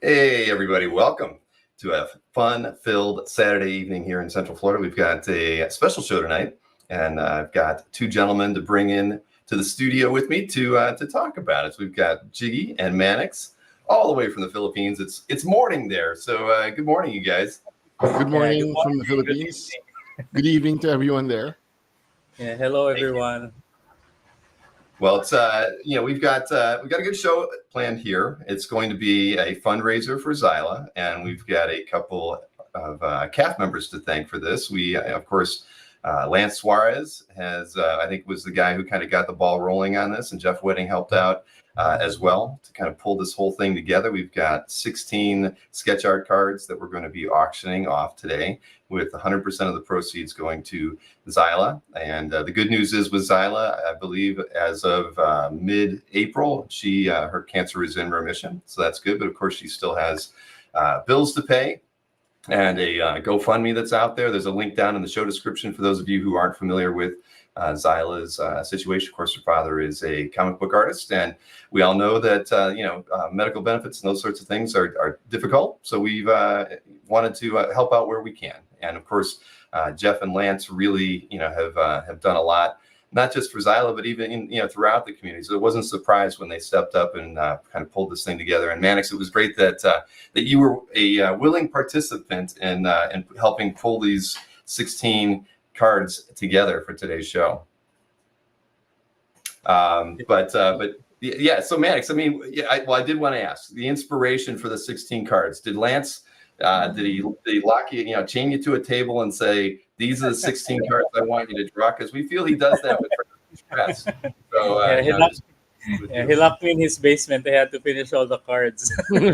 Hey, everybody, welcome to a fun-filled Saturday evening here in Central Florida. We've got a special show tonight, and I've got two gentlemen to bring in to the studio with me to talk about it. So we've got Jiggy and Manix, all the way from the Philippines. It's morning there, so good morning, you guys. Good morning from the Philippines. Good evening to everyone there. Yeah, hello everyone. Well, it's we've got a good show planned here. It's going to be a fundraiser for Zyla, and we've got a couple of CAF members to thank for this. We of course Lance Suarez has I think was the guy who kind of got the ball rolling on this, and Jeff Wedding helped out as well to kind of pull this whole thing together. We've got 16 sketch art cards that we're going to be auctioning off today, with 100% of the proceeds going to Zyla. And the good news is with Zyla, I believe as of mid-April, her cancer is in remission, so that's good. But of course, she still has bills to pay, and a GoFundMe that's out there. There's a link down in the show description for those of you who aren't familiar with Zyla's situation. Of course, her father is a comic book artist, and we all know that medical benefits and those sorts of things are difficult. So we've wanted to help out where we can. And of course, Jeff and Lance really have done a lot, not just for Zyla, but even throughout the community. So it wasn't a surprise when they stepped up and kind of pulled this thing together. And Manix, it was great that you were a willing participant in helping pull these 16 cards together for today's show. But yeah, so Manix, I mean, I did want to ask the inspiration for the 16 cards. Did Lance, did he lock you, chain you to a table and say, these are the 16 cards I want you to draw? Because we feel he does that with press. So he locked me in his basement. They had to finish all the cards. I'm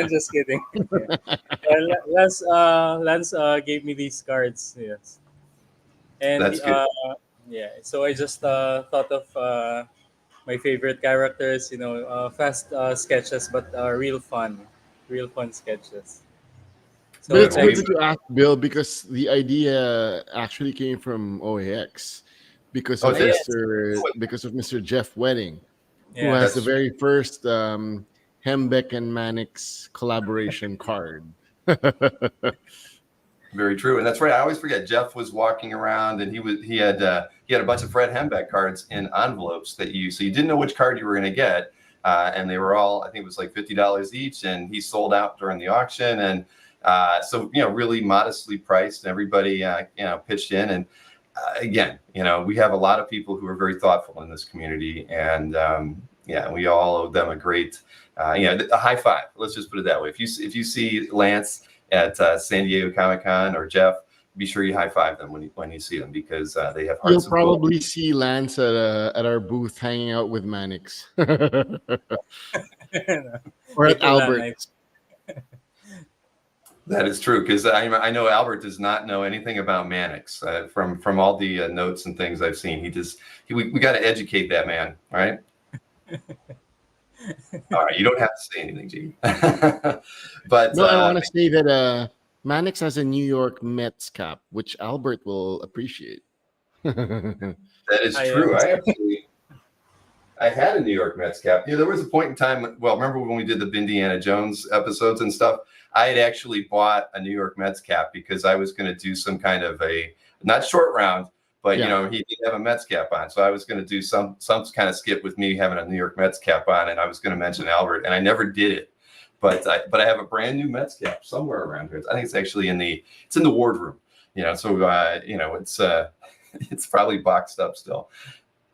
just kidding. Lance gave me these cards. Yes, and that's good. So I just thought of my favorite characters. Fast sketches, but real fun sketches. So but it's good that you asked, Bill, because the idea actually came from OAX because of Mr. Jeff Wedding, who has the very first Hembeck and Manix collaboration card. Very true, and that's right. I always forget. Jeff was walking around, and he had a bunch of Fred Hembeck cards in envelopes so you didn't know which card you were going to get, and they were all, I think it was like $50 each, and he sold out during the auction, and so really modestly priced, and everybody pitched in, and again, we have a lot of people who are very thoughtful in this community, and we all owe them a great a high five. Let's just put it that way. If you see Lance at San Diego Comic-Con or Jeff, be sure you high five them when you see them, because they have hearts. You'll probably see Lance at our booth hanging out with Manix or at Albert. That is true, because I know Albert does not know anything about Manix from all the notes and things I've seen. We got to educate that man, right? All right, you don't have to say anything, G. But no, I want to say that Manix has a New York Mets cap, which Albert will appreciate. That is true. I had a New York Mets cap. There was a point in time. Well, remember when we did the Indiana Jones episodes and stuff? I had actually bought a New York Mets cap because I was going to do some kind of not short round, but he did have a Mets cap on, so I was going to do some kind of skit with me having a New York Mets cap on, and I was going to mention Albert, and I never did it. But I have a brand new Mets cap somewhere around here. I think it's actually in the wardroom. So it's probably boxed up still.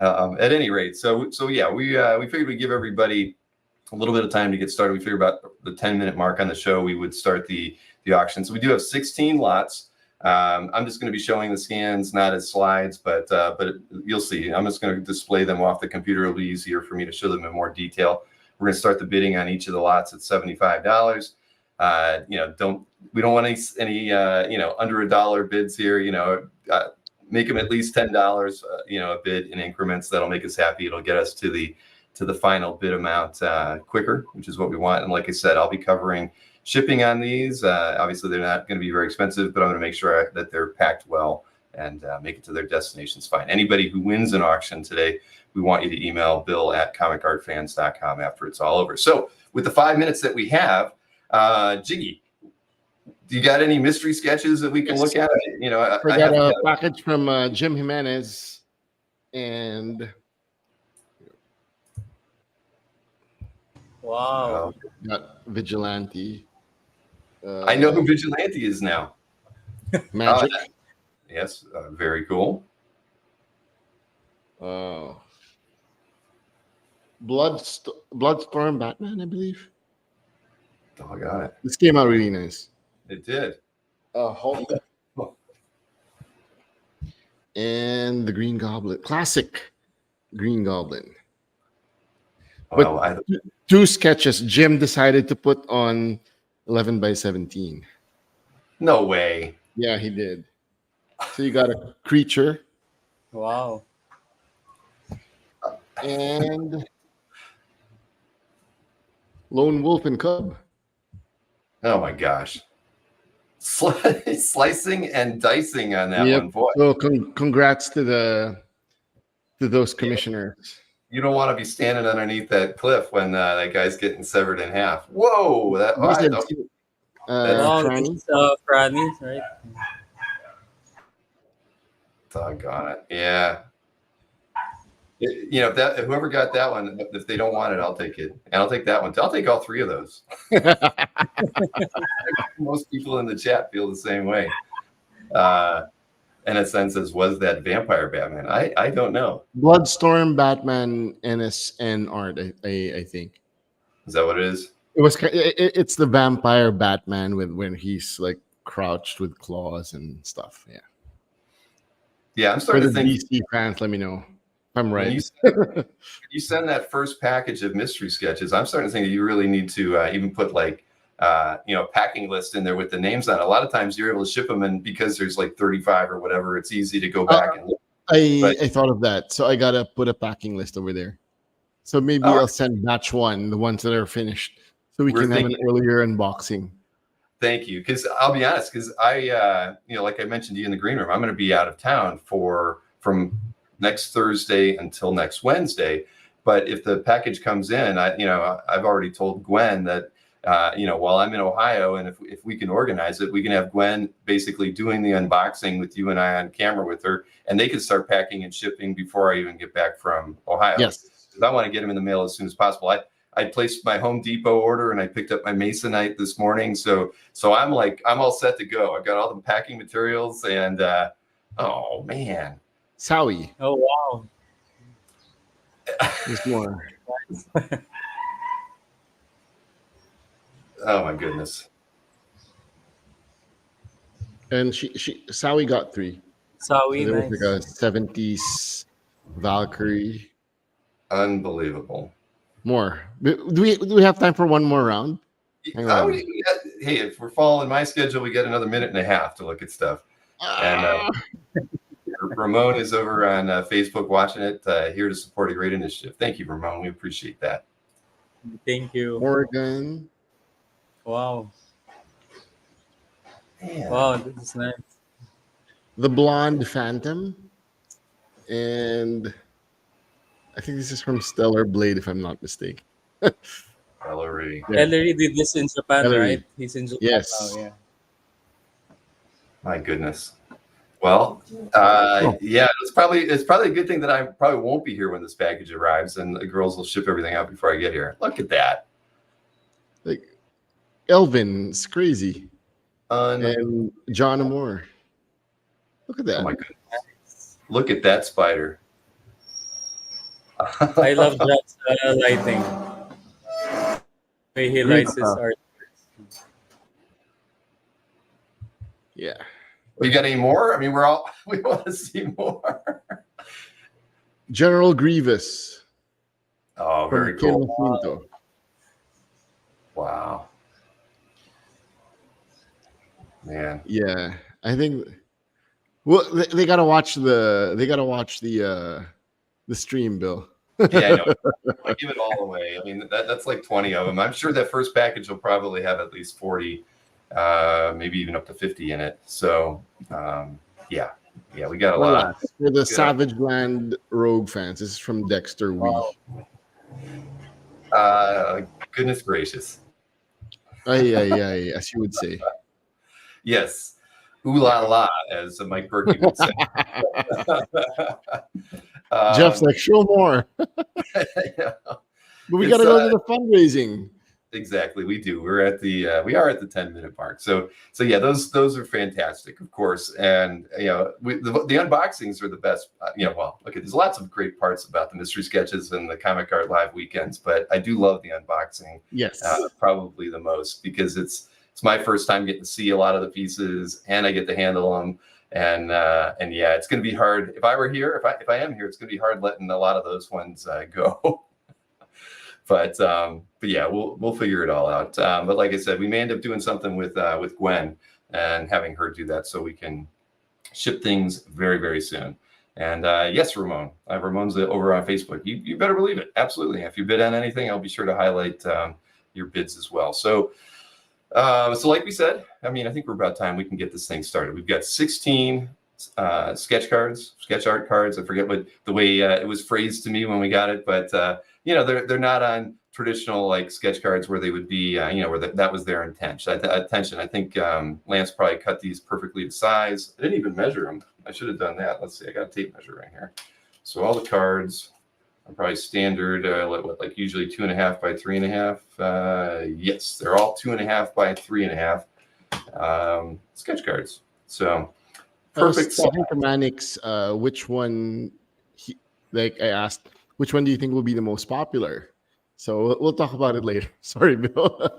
At any rate, so yeah, we figured we'd give everybody a little bit of time to get started. We figured about the 10-minute mark on the show, we would start the auction. So we do have 16 lots. I'm just going to be showing the scans, not as slides, but you'll see. I'm just going to display them off the computer. It'll be easier for me to show them in more detail. We're going to start the bidding on each of the lots at $75. We don't want any under $1 bids here. Make them at least $10, a bid in increments. That'll make us happy. It'll get us to the final bid amount quicker, which is what we want. And like I said, I'll be covering shipping on these. Obviously, they're not going to be very expensive, but I'm going to make sure that they're packed well and make it to their destinations fine. Anybody who wins an auction today, we want you to email bill@comicartfans.com after it's all over. So with the 5 minutes that we have, Jiggy, do you got any mystery sketches that we can look at? You know, I got a package from Jim Jimenez, and Wow. got Vigilante. I know who Vigilante is now. Magic. Yes, very cool. Bloodstorm Batman, I believe. Oh, I got it. This came out really nice. It did. Hulk. And the Green Goblin. Classic Green Goblin. But two sketches Jim decided to put on 11 by 17. No way. Yeah, he did. So you got a creature. Wow. And Lone Wolf and Cub. Oh my gosh. Slicing and dicing on that one, boy. So congrats to those commissioners. You don't want to be standing underneath that cliff when that guy's getting severed in half. Whoa! That's Franny, right? Doggone it. Yeah. You know, if whoever got that one, if they don't want it, I'll take it. And I'll take that one. I'll take all three of those. Most people in the chat feel the same way. And a sense as was that Vampire Batman. I don't know. Bloodstorm Batman NSN art, I think. Is that what it is? It's the Vampire Batman when he's like crouched with claws and stuff. Yeah. Yeah, I'm starting to think. DC fans, let me know if I'm right. You send that first package of mystery sketches. I'm starting to think that you really need to even put like packing list in there with the names on it. A lot of times you're able to ship them, and because there's like 35 or whatever, it's easy to go back and look. I thought of that, so I gotta put a packing list over there. So maybe I'll send batch one, the ones that are finished, so we can have an earlier unboxing. Thank you, because I'll be honest, because I, like I mentioned to you in the green room, I'm going to be out of town from next Thursday until next Wednesday. But if the package comes in, I've already told Gwen that, while I'm in Ohio, and if we can organize it, we can have Gwen basically doing the unboxing with you and I on camera with her, and they can start packing and shipping before I even get back from Ohio. Yes, because I want to get them in the mail as soon as possible. I placed my Home Depot order and I picked up my Masonite this morning. So I'm all set to go. I've got all the packing materials and oh man. Sowie. Oh wow. There's more. Oh my goodness. And Sowie got 3. Sowie, so nice. Like a 70s Valkyrie. Unbelievable. More. Do we have time for one more round? Hey, if we're following my schedule, we get another minute and a half to look at stuff. And Ramon is over on Facebook watching it, here to support a great initiative. Thank you, Ramon. We appreciate that. Thank you. Morgan. Wow. Man. Wow, this is nice. The Blonde Phantom. And I think this is from Stellar Blade, if I'm not mistaken. Ellery. Yeah. Ellery did this in Japan, Ellery. right? He's in Japan Yes. now, yeah. My goodness. Well, it's probably a good thing that I probably won't be here when this package arrives, and the girls will ship everything out before I get here. Look at that. Like Elvin, it's crazy. And John Moore. Look at that. Oh my goodness. Look at that spider. I love John's lighting. The way he lights his art. Yeah. You got any more? I mean, we want to see more. General Grievous. Oh, very cool. Kim Wow. Man. Yeah, I think. Well, they gotta watch the stream, Bill. Yeah, I know. I give it all away. I mean, that's like 20 of them. I'm sure that first package will probably have at least 40, maybe even up to 50 in it. So, yeah, Yeah, we got a One lot. last for the Savage Land Rogue fans. This is from Dexter Wee. Goodness gracious. Ay, as you would say. Yes. Ooh la la, as Mike Berkey would say. Jeff's like, show more. Yeah. But we got to go to the fundraising. Exactly, we do. We are at the 10-minute mark. So yeah, those are fantastic, of course. And the unboxings are the best. There's lots of great parts about the mystery sketches and the comic art live weekends, but I do love the unboxing. Yes, probably the most, because it's my first time getting to see a lot of the pieces, and I get to handle them. And yeah, it's going to be hard. If I were here, if I am here, it's going to be hard letting a lot of those ones go. But yeah, we'll figure it all out. But like I said, we may end up doing something with Gwen and having her do that, so we can ship things very, very soon. And yes, Ramon, Ramon's over on Facebook. You better believe it. Absolutely. If you bid on anything, I'll be sure to highlight your bids as well. So like we said, I think we're about time we can get this thing started. We've got 16 sketch art cards. I forget what the way it was phrased to me when we got it, but they're not on traditional like sketch cards where they would be where that was their intention. I think Lance probably cut these perfectly to size. I didn't even measure them. I should have done that. Let's see, I got a tape measure right here. So all the cards are probably standard, like usually 2.5 by 3.5. Yes, they're all 2.5 by 3.5 sketch cards. So perfect. Talking to Manix, which one? I asked, which one do you think will be the most popular? So we'll talk about it later. Sorry, Bill.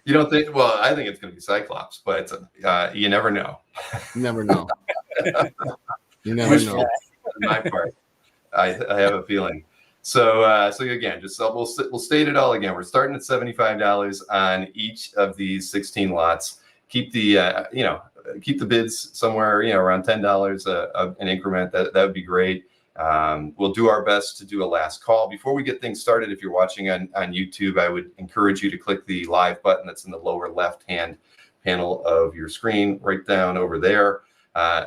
You don't think? Well, I think it's going to be Cyclops, but you never know. You never know. You never know. On my part, I have a feeling. So again, just we'll state it all again. We're starting at $75 on each of these 16 lots. Keep the keep the bids somewhere around $10 an increment. That would be great. We'll do our best to do a last call before we get things started. If you're watching on YouTube, I would encourage you to click the live button that's in the lower left hand panel of your screen, right down over there.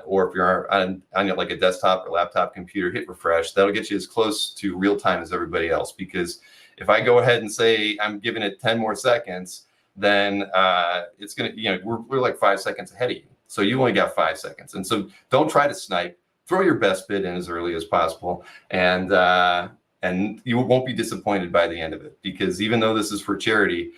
Or if you're on like a desktop or laptop computer, hit refresh. That'll get you as close to real time as everybody else. Because if I go ahead and say I'm giving it 10 more seconds, then it's gonna we're like 5 seconds ahead of you. So you only got 5 seconds. And so don't try to snipe. Throw your best bid in as early as possible, and you won't be disappointed by the end of it. Because even though this is for charity,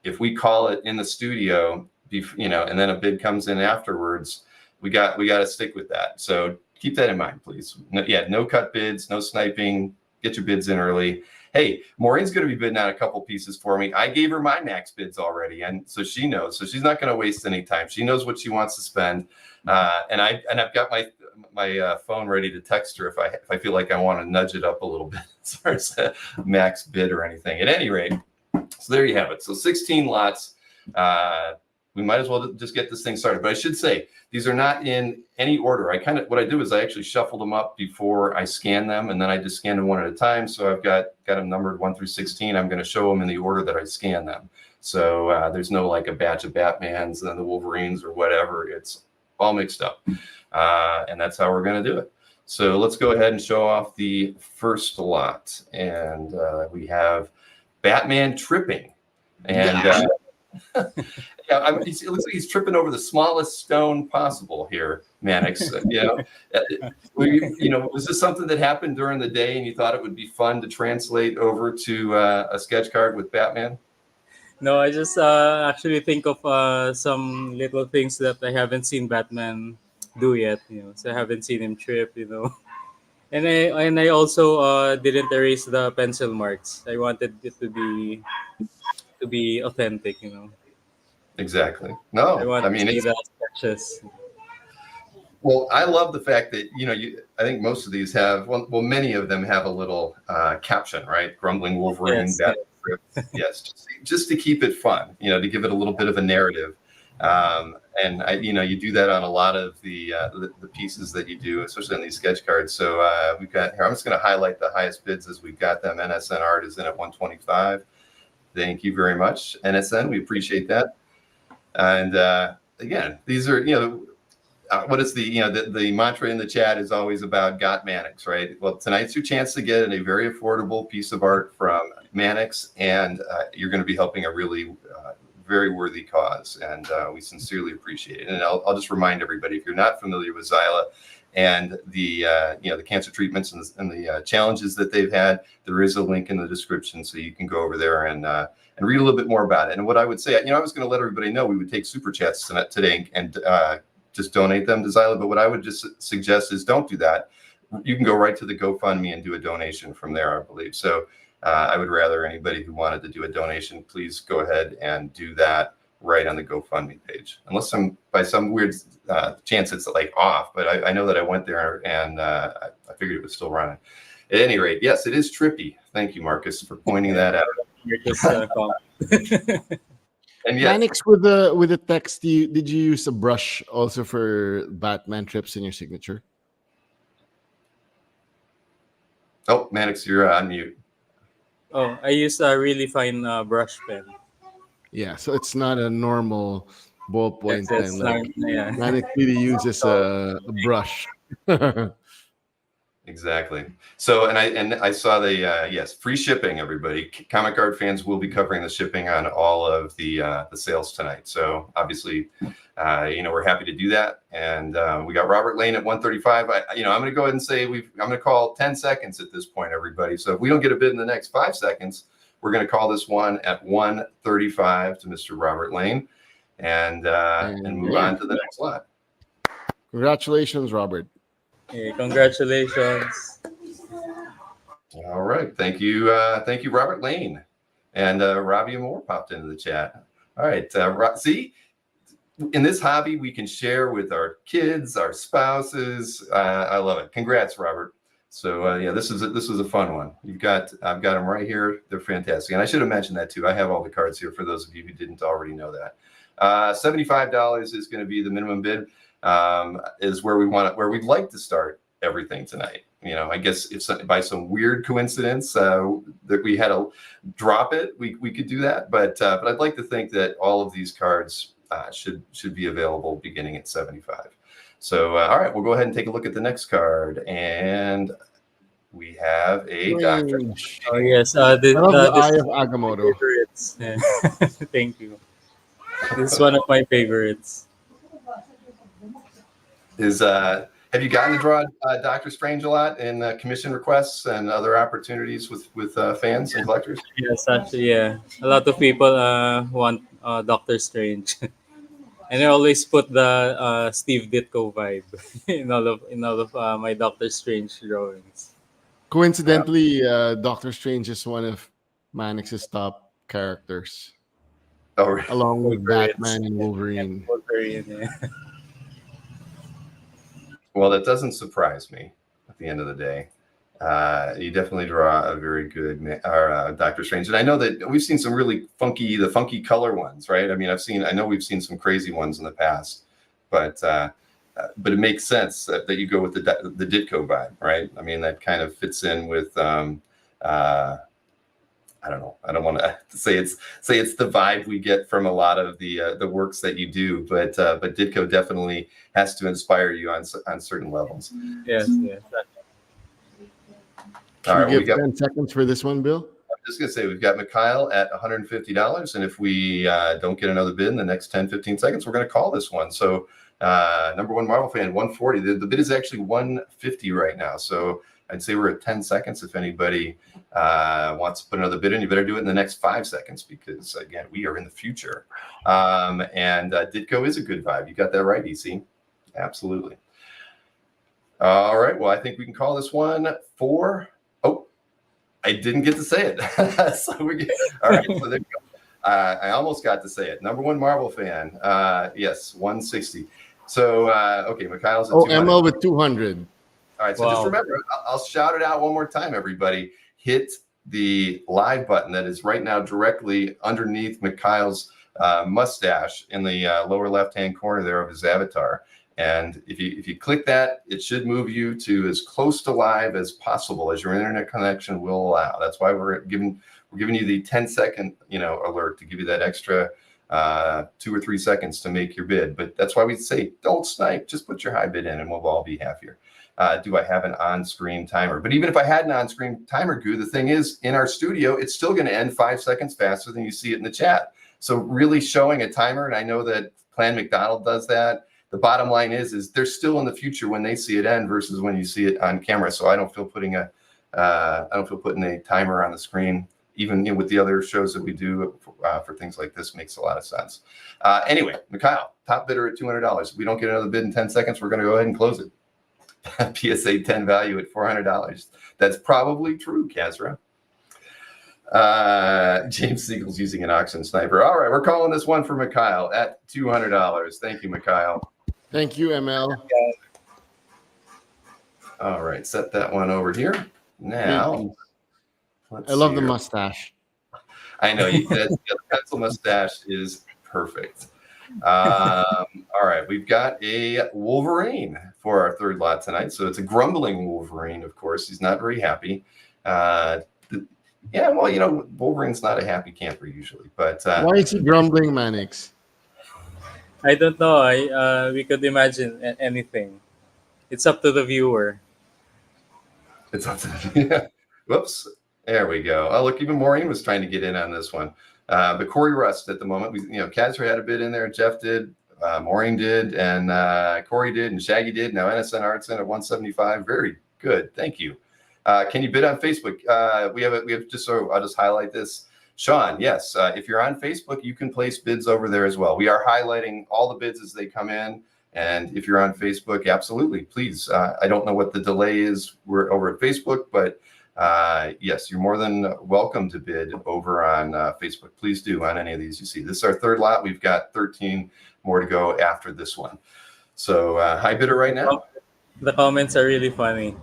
if we call it in the studio, and then a bid comes in afterwards, we got to stick with that. So keep that in mind, please. No cut bids, no sniping. Get your bids in early. Hey, Maureen's going to be bidding out a couple pieces for me. I gave her my max bids already, and so she knows. So she's not going to waste any time. She knows what she wants to spend, and I've got my phone ready to text her if I feel like I want to nudge it up a little bit as far as a max bid or anything. At any rate, so there you have it. So 16 lots. We might as well just get this thing started. But I should say, these are not in any order. What I do is I actually shuffled them up before I scan them, and then I just scan them one at a time. So I've got them numbered 1 through 16. I'm going to show them in the order that I scan them. So there's no like a batch of Batmans and then the Wolverines or whatever. It's all mixed up. And that's how we're going to do it. So let's go ahead and show off the first lot. And we have Batman tripping. And it looks like he's tripping over the smallest stone possible here, Manix. Was this something that happened during the day and you thought it would be fun to translate over to a sketch card with Batman? No, I just actually think of some little things that I haven't seen Batman do yet. So I haven't seen him trip. And I also didn't erase the pencil marks. I wanted it to be authentic. Exactly. No, I mean, it's sketches. Well, I love the fact that I think most of these have many of them have a little caption, right? Grumbling Wolverine, yes. Batman trip. Yes, just to keep it fun, to give it a little bit of a narrative. And you do that on a lot of the pieces that you do, especially on these sketch cards. So we've got here. I'm just going to highlight the highest bids as we've got them. NSN Art is in at 125. Thank you very much, NSN. We appreciate that. And again, these are what is the mantra in the chat is always about got Manix, right? Well, tonight's your chance to get a very affordable piece of art from Manix, and you're going to be helping a really very worthy cause, and we sincerely appreciate it. And I'll just remind everybody, if you're not familiar with Zyla and the cancer treatments and the challenges that they've had, there is a link in the description, so you can go over there and read a little bit more about it. And what I would say, I was going to let everybody know we would take super chats today and just donate them to Zyla. But what I would just suggest is don't do that. You can go right to the GoFundMe and do a donation from there, I believe. So I would rather anybody who wanted to do a donation, please go ahead and do that right on the GoFundMe page. Unless by some weird chance it's like off, but I know that I went there and I figured it was still running. At any rate, yes, it is trippy. Thank you, Marcus, for pointing that out. And Manix, with the text, did you use a brush also for Batman trips in your signature? Oh, Manix, you're on mute. Oh, I use a really fine brush pen. Yeah, so it's not a normal ballpoint pen. Yeah. Manix really uses a brush. Exactly. So, and I saw the yes, free shipping. Everybody, Comic Art fans will be covering the shipping on all of the sales tonight. So obviously, we're happy to do that. And we got Robert Lane at 135. I'm going to go ahead and say I'm going to call 10 seconds at this point, everybody. So if we don't get a bid in the next 5 seconds, we're going to call this one at 135 to Mr. Robert Lane, and move on to the next lot. Congratulations, Robert. Hey, congratulations. All right. Thank you, Robert Lane. And Robbie Moore popped into the chat. All right. See, in this hobby, we can share with our kids, our spouses. I love it. Congrats, Robert. So this was a fun one. I've got them right here. They're fantastic. And I should have mentioned that too. I have all the cards here for those of you who didn't already know that. $75 is going to be the minimum bid. Is where we'd like to start everything tonight. I guess if by some weird coincidence that we had to drop it, we could do that. But I'd like to think that all of these cards should be available beginning at 75. So all right, we'll go ahead and take a look at the next card, and we have a Doctor. Oh yes, this Eye of Agamotto. Yeah. Thank you. This is one of my favorites. Have you gotten to draw Doctor Strange a lot in commission requests and other opportunities with fans and collectors? Yes, actually, yeah. A lot of people want Doctor Strange, and I always put the Steve Ditko vibe in all of my Doctor Strange drawings. Coincidentally, Doctor Strange is one of Manix's top characters. Oh, really? Along with Batman and Wolverine. Yeah. Well, that doesn't surprise me at the end of the day. You definitely draw a very good Doctor Strange. And I know that we've seen some really funky color ones, right? I mean, I know we've seen some crazy ones in the past, but it makes sense that you go with the Ditko vibe, right? I mean, that kind of fits in with, I don't know. I don't want to say it's the vibe we get from a lot of the works that you do, but Ditko definitely has to inspire you on certain levels. Yes. All right, we got 10 seconds for this one, Bill. I'm just gonna say we've got Mikhail at $150, and if we don't get another bid in the next 10-15 seconds, we're gonna call this one. So number one Marvel fan, 140. The bid is actually 150 right now. So I'd say we're at 10 seconds. If anybody wants to put another bid in, you better do it in the next 5 seconds, because again, we are in the future. And Ditko is a good vibe. You got that right, EC. Absolutely. All right. Well, I think we can call this one for. Oh, I didn't get to say it. All right. So there you go. I almost got to say it. Number one Marvel fan. Yes, 160. So okay, Mikhail's at 200. Emma with 200. All right, so just remember, I'll shout it out one more time, everybody. Hit the live button that is right now directly underneath Mikhail's mustache in the lower left-hand corner there of his avatar. And if you click that, it should move you to as close to live as possible as your internet connection will allow. That's why we're giving you the 10-second alert to give you that extra 2 or 3 seconds to make your bid. But that's why we say, don't snipe, just put your high bid in and we'll all be happier. Do I have an on-screen timer? But even if I had an on-screen timer, Goo, the thing is, in our studio, it's still going to end 5 seconds faster than you see it in the chat. So really showing a timer, and I know that Plan McDonald does that. The bottom line is they're still in the future when they see it end versus when you see it on camera. So I don't feel putting a timer on the screen, even with the other shows that we do for things like this, makes a lot of sense. Anyway, Mikhail, top bidder at $200. If we don't get another bid in 10 seconds, we're going to go ahead and close it. PSA 10 value at $400. That's probably true, Kazra. James Siegel's using an auction sniper. All right, we're calling this one for Mikhail at $200. Thank you, Mikhail. Thank you, ML. All right, set that one over here. Now, I love the mustache. I know the pencil mustache is perfect. All right, we've got a Wolverine for our third lot tonight. So it's a grumbling Wolverine, of course. He's not very happy. Yeah, well, Wolverine's not a happy camper usually. But why is he grumbling, Manix? I don't know. We could imagine anything. It's up to the viewer. It's up to the viewer. Whoops. There we go. Oh, look, even Maureen was trying to get in on this one. But Corey Rust at the moment, Kazra had a bid in there, Jeff did, Maureen did, and Corey did, and Shaggy did. Now NSN Artson at 175. Very good. Thank you. Can you bid on Facebook? We have just so I'll just highlight this. Sean, yes. If you're on Facebook, you can place bids over there as well. We are highlighting all the bids as they come in. And if you're on Facebook, absolutely, please. I don't know what the delay is. We're over at Facebook, but yes, you're more than welcome to bid over on Facebook. Please do on any of these you see. This is our third lot. We've got 13 more to go after this one. So high bidder right now. The comments are really funny.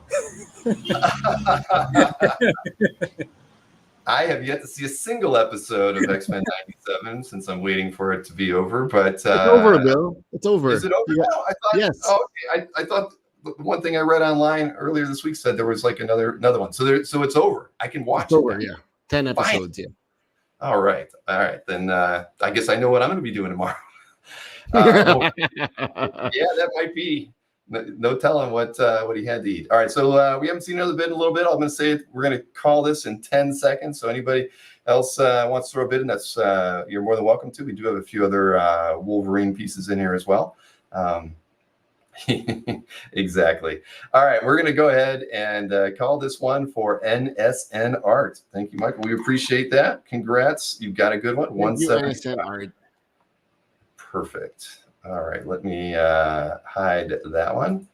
I have yet to see a single episode of X-Men 97 since I'm waiting for it to be over. But it's over, Bill. It's over. Is it over now? I thought, yes. Oh, okay. I thought the one thing I read online earlier this week said there was like another one. So it's over. I can watch it's over, yeah. 10 episodes, Fine. Yeah. All right. Then I guess I know what I'm going to be doing tomorrow. Yeah, that might be. No telling what he had to eat. All right, so we haven't seen another bid in a little bit. I'm going to say we're going to call this in 10 seconds. So anybody else wants to throw a bid in, that's you're more than welcome to. We do have a few other Wolverine pieces in here as well. Exactly. All right, we're going to go ahead and call this one for NSN Art. Thank you, Michael. We appreciate that. Congrats. You've got a good one. 175. NSN Art. Perfect. All right, let me hide that one.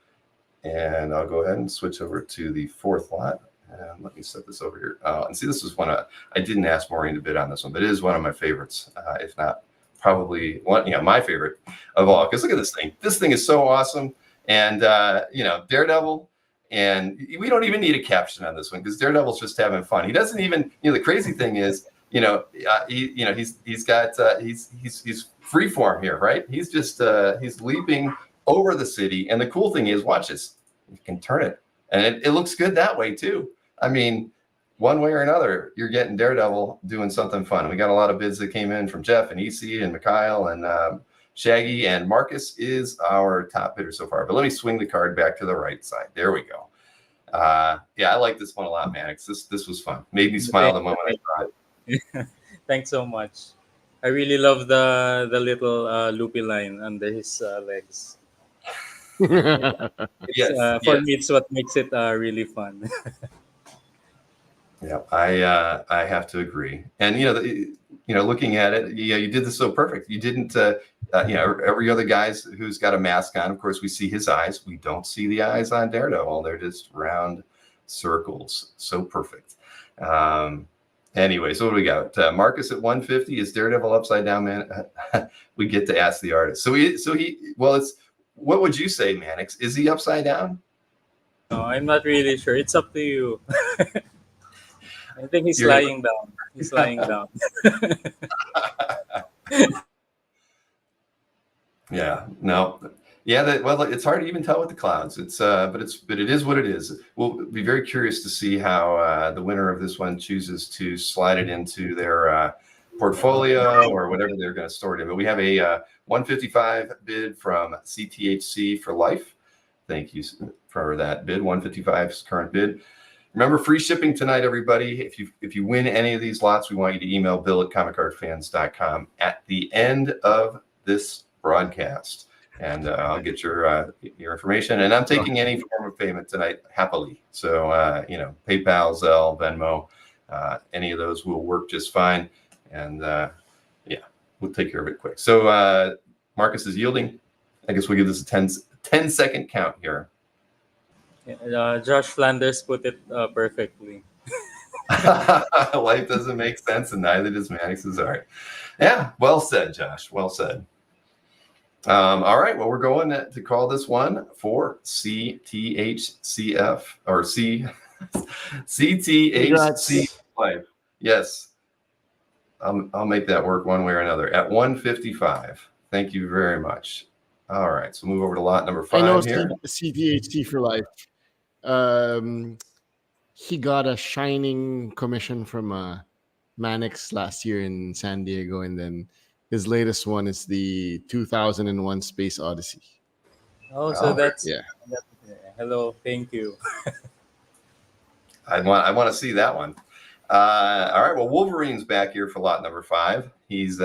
And I'll go ahead and switch over to the fourth lot. And let me set this over here. And see, this is one I didn't ask Maureen to bid on this one, but it is one of my favorites, if not probably one, my favorite of all. Because look at this thing. This thing is so awesome. And, Daredevil. And we don't even need a caption on this one because Daredevil's just having fun. He doesn't even, the crazy thing is, he's free form here, right? He's just he's leaping over the city, and the cool thing is, watch this, you can turn it, and it looks good that way too. I mean, one way or another, you're getting Daredevil doing something fun. We got a lot of bids that came in from Jeff and EC and Mikhail and Shaggy, and Marcus is our top bidder so far. But let me swing the card back to the right side. There we go. Yeah, I like this one a lot, Manix. This was fun. Made me smile the moment I saw it. Thanks so much. I really love the little loopy line under his legs. Yes, for me, it's what makes it really fun. Yeah, I have to agree. And looking at it, you did this so perfect. You didn't, every other guy's who's got a mask on. Of course, we see his eyes. We don't see the eyes on Daredevil. They're just round circles. So perfect. Anyway, so what do we got? Marcus at 150. Is Daredevil upside down, man? We get to ask the artist. What would you say, Manix? Is he upside down? No, I'm not really sure. It's up to you. I think he's lying down. He's lying down. Yeah. No. Yeah. It's hard to even tell with the clouds. But it is what it is. We'll be very curious to see how the winner of this one chooses to slide it into their portfolio or whatever they're going to store it in. But we have a 155 bid from CTHC for life. Thank you for that bid. 155's current bid. Remember, free shipping tonight, everybody. If you win any of these lots, we want you to email bill@comicartfans.com at the end of this broadcast, and I'll get your information. And I'm taking any form of payment tonight happily. So PayPal, Zelle, Venmo, any of those will work just fine. And we'll take care of it quick. So Marcus is yielding. I guess we'll give this a 10-second count here. Josh Flanders put it perfectly. Life doesn't make sense, and neither does Manix's art. Yeah, well said, Josh. Well said. All right, well, we're going to call this one for CTHCF or CTHC Life. Yes, I'll make that work one way or another at 155. Thank you very much. All right, so move over to lot number 5 I know here. CTHC for life. He got a shining commission from Manix last year in San Diego, and then his latest one is the 2001 Space Odyssey. Oh, so that's yeah. Hello, thank you. I want to see that one. All right, well, Wolverine's back here for lot number 5. He's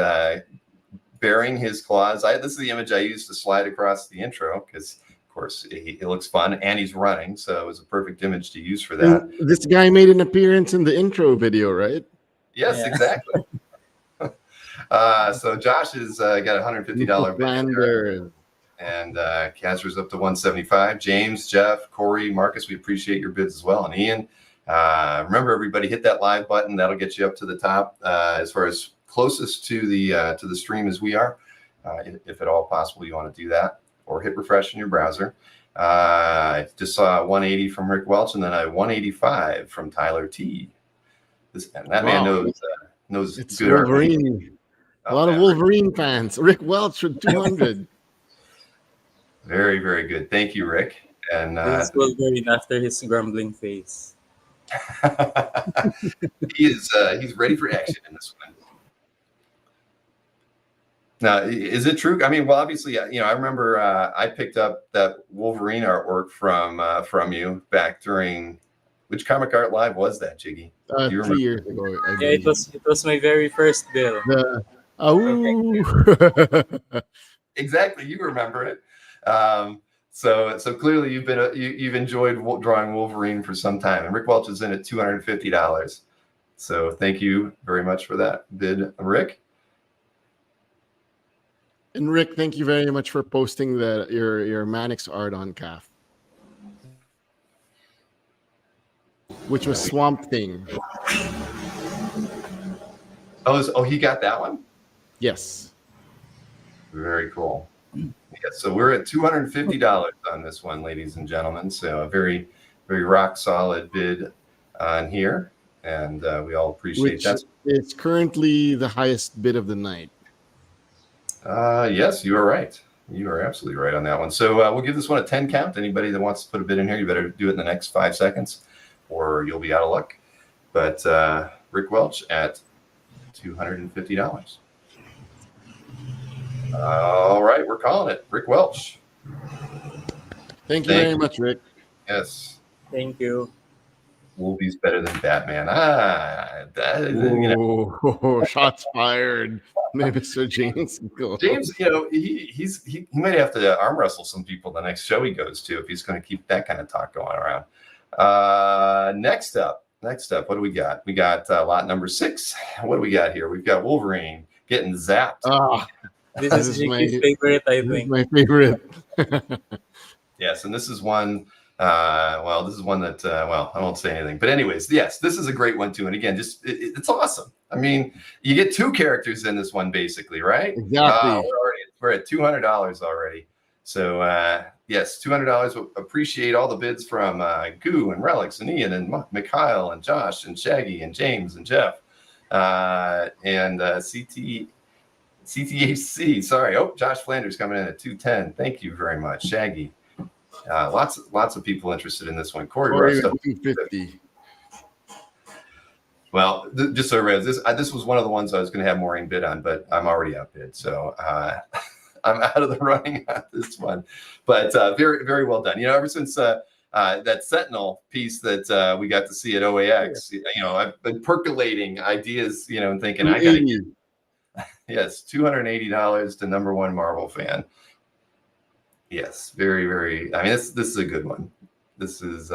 bearing his claws. This is the image I used to slide across the intro because, of course, it looks fun, and he's running, so it was a perfect image to use for that. And this guy made an appearance in the intro video, right? Yes, yeah. Exactly. So Josh has got a $150 bid, and Casper's up to 175. James, Jeff, Corey, Marcus, we appreciate your bids as well, and Ian. Remember, everybody, hit that live button. That'll get you up to the top as far as closest to the stream as we are. If at all possible, you want to do that, or hit refresh in your browser. I just saw 180 from Rick Welch, and then a 185 from Tyler T. That man knows it's good Wolverine. A lot of Wolverine fans. Rick Welch with 200. Very, very good. Thank you, Rick. And this is Wolverine after his grumbling face. he's ready for action in this one. Now, is it true? I mean, well, obviously, I remember I picked up that Wolverine artwork from you back during which Comic Art Live was that, Jiggy? 3 years ago. Yeah, it was my very first bill. Exactly, you remember it. So clearly you've enjoyed drawing Wolverine for some time, and Rick Welch is in at $250. So thank you very much for that bid, Rick. And Rick, thank you very much for posting your Manix art on CAF, which was Swamp Thing. Oh, he got that one? Yes. Very cool. Yeah, so we're at $250 on this one, ladies and gentlemen. So a very, very rock solid bid on here, and we all appreciate that. It's currently the highest bid of the night. Yes, you are right. You are absolutely right on that one. So we'll give this one a 10 count. Anybody that wants to put a bid in here, you better do it in the next 5 seconds, or you'll be out of luck. But Rick Welch at $250. All right, we're calling it. Rick Welch. Thank you very much, Rick. Yes. Thank you. Wolvie's better than Batman. Shots fired. Maybe Sir James. James, he might have to arm wrestle some people the next show he goes to if he's going to keep that kind of talk going around. Next up, what do we got? We got lot number 6. What do we got here? We've got Wolverine getting zapped. This is Jiggy's favorite, I think. My favorite. Yes, and this is one. This is one that, I won't say anything. But anyways, yes, this is a great one, too. And again, it's awesome. I mean, you get 2 characters in this one, basically, right? Exactly. We're at $200 already. So, yes, $200. We'll appreciate all the bids from Goo and Relics and Ian and Mikhail and Josh and Shaggy and James and Jeff and CTHC. Sorry. Oh, Josh Flanders coming in at 210. Thank you very much, Shaggy. Lots of people interested in this one. Corey Russ, 250. Well, just so everybody knows, this was one of the ones I was going to have Maureen bid on, but I'm already outbid, so I'm out of the running on this one. But very, very well done. Ever since that Sentinel piece that we got to see at OAX, I've been percolating ideas, and thinking I got to get yes, $280 to number one Marvel fan. Yes, very, very. I mean, this is a good one. This is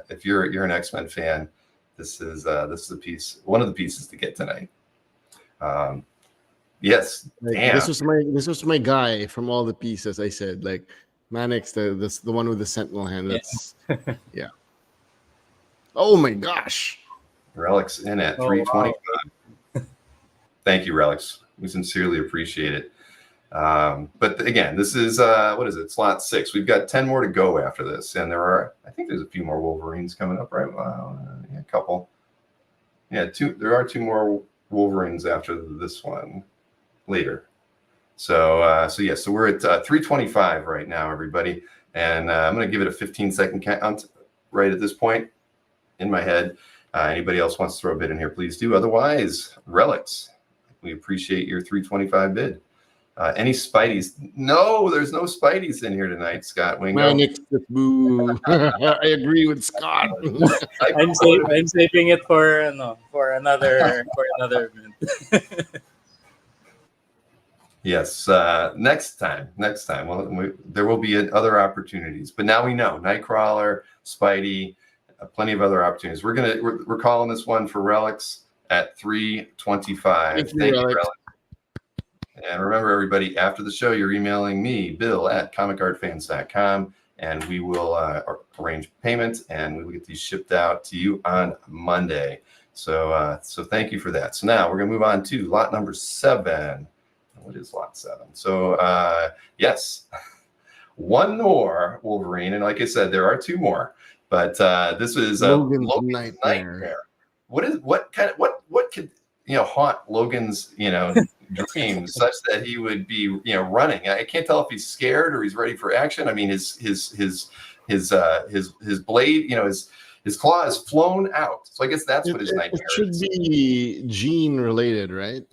if you're an X-Men fan. This is a piece, one of the pieces to get tonight. Yes, damn. This was my guy from all the pieces. I said like Manix, the one with the Sentinel hand. That's yeah. Oh my gosh, Relics in at 325. Wow. Thank you, Relics. We sincerely appreciate it. But again, this is what is it? Slot 6. We've got 10 more to go after this, and I think there's a few more Wolverines coming up, right? A couple. Yeah, there are 2 more Wolverines after this one later. So we're at 325 right now, everybody, and I'm going to give it a 15-second count right at this point in my head. Anybody else wants to throw a bid in here, please do. Otherwise, Relics, we appreciate your 325 bid. Any Spideys? No, there's no Spideys in here tonight, Scott Wingo. Manix, boo. I agree with Scott. I'm saving it for another event. Yes, next time. Well, there will be other opportunities, but now we know Nightcrawler, Spidey, plenty of other opportunities. We're calling this one for Relics at 325. Thank you, Relics. And remember, everybody, after the show, you're emailing me, Bill, at comicartfans.com, and we will arrange payment, and we will get these shipped out to you on Monday. So thank you for that. So now we're going to move on to lot number 7. What is lot 7? So, yes, one more Wolverine, and like I said, there are 2 more, but this is Logan's Nightmare. What could haunt Logan's dreams such that he would be running? I can't tell if he's scared or he's ready for action. I mean, his blade, his claw is flown out, so I guess that's what his nightmare is. It should be gene related, right?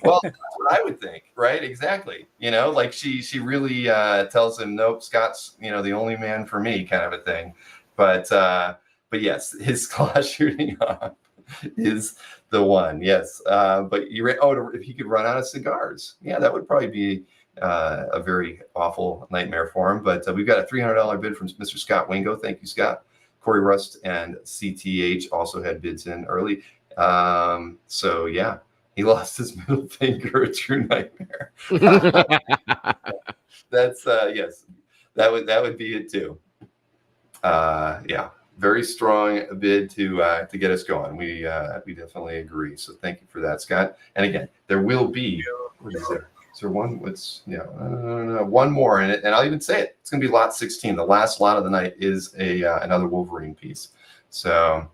Well, that's what I would think, right? Exactly. Like she really tells him, nope, Scott's the only man for me, kind of a thing. But yes, his claw shooting off is the one. Yes. But if he could run out of cigars, yeah, that would probably be a very awful nightmare for him. But we've got a $300 bid from Mr. Scott Wingo. Thank you, Scott. Corey Rust and CTH also had bids in early. So yeah, he lost his middle finger. A true nightmare. That's yes, that would be it too. Yeah. Very strong bid to get us going. We definitely agree. So thank you for that, Scott. And again, there will be what is there? Is there one? One more in it, and I'll even say it. It's going to be lot 16. The last lot of the night is another Wolverine piece. So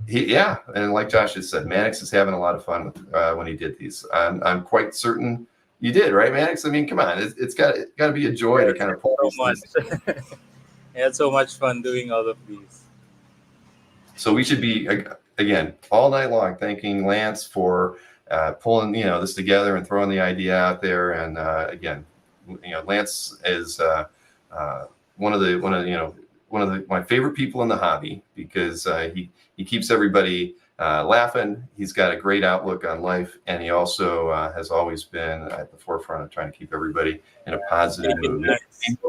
and like Josh just said, Manix is having a lot of fun when he did these. I'm quite certain you did, right, Manix? I mean, come on, it's got to be a joy to kind of pull these things. I had so much fun doing all of these. So we should be, again, all night long thanking Lance for pulling, this together and throwing the idea out there. And again, Lance is one of my favorite people in the hobby because he keeps everybody laughing. He's got a great outlook on life, and he also has always been at the forefront of trying to keep everybody in a positive mood.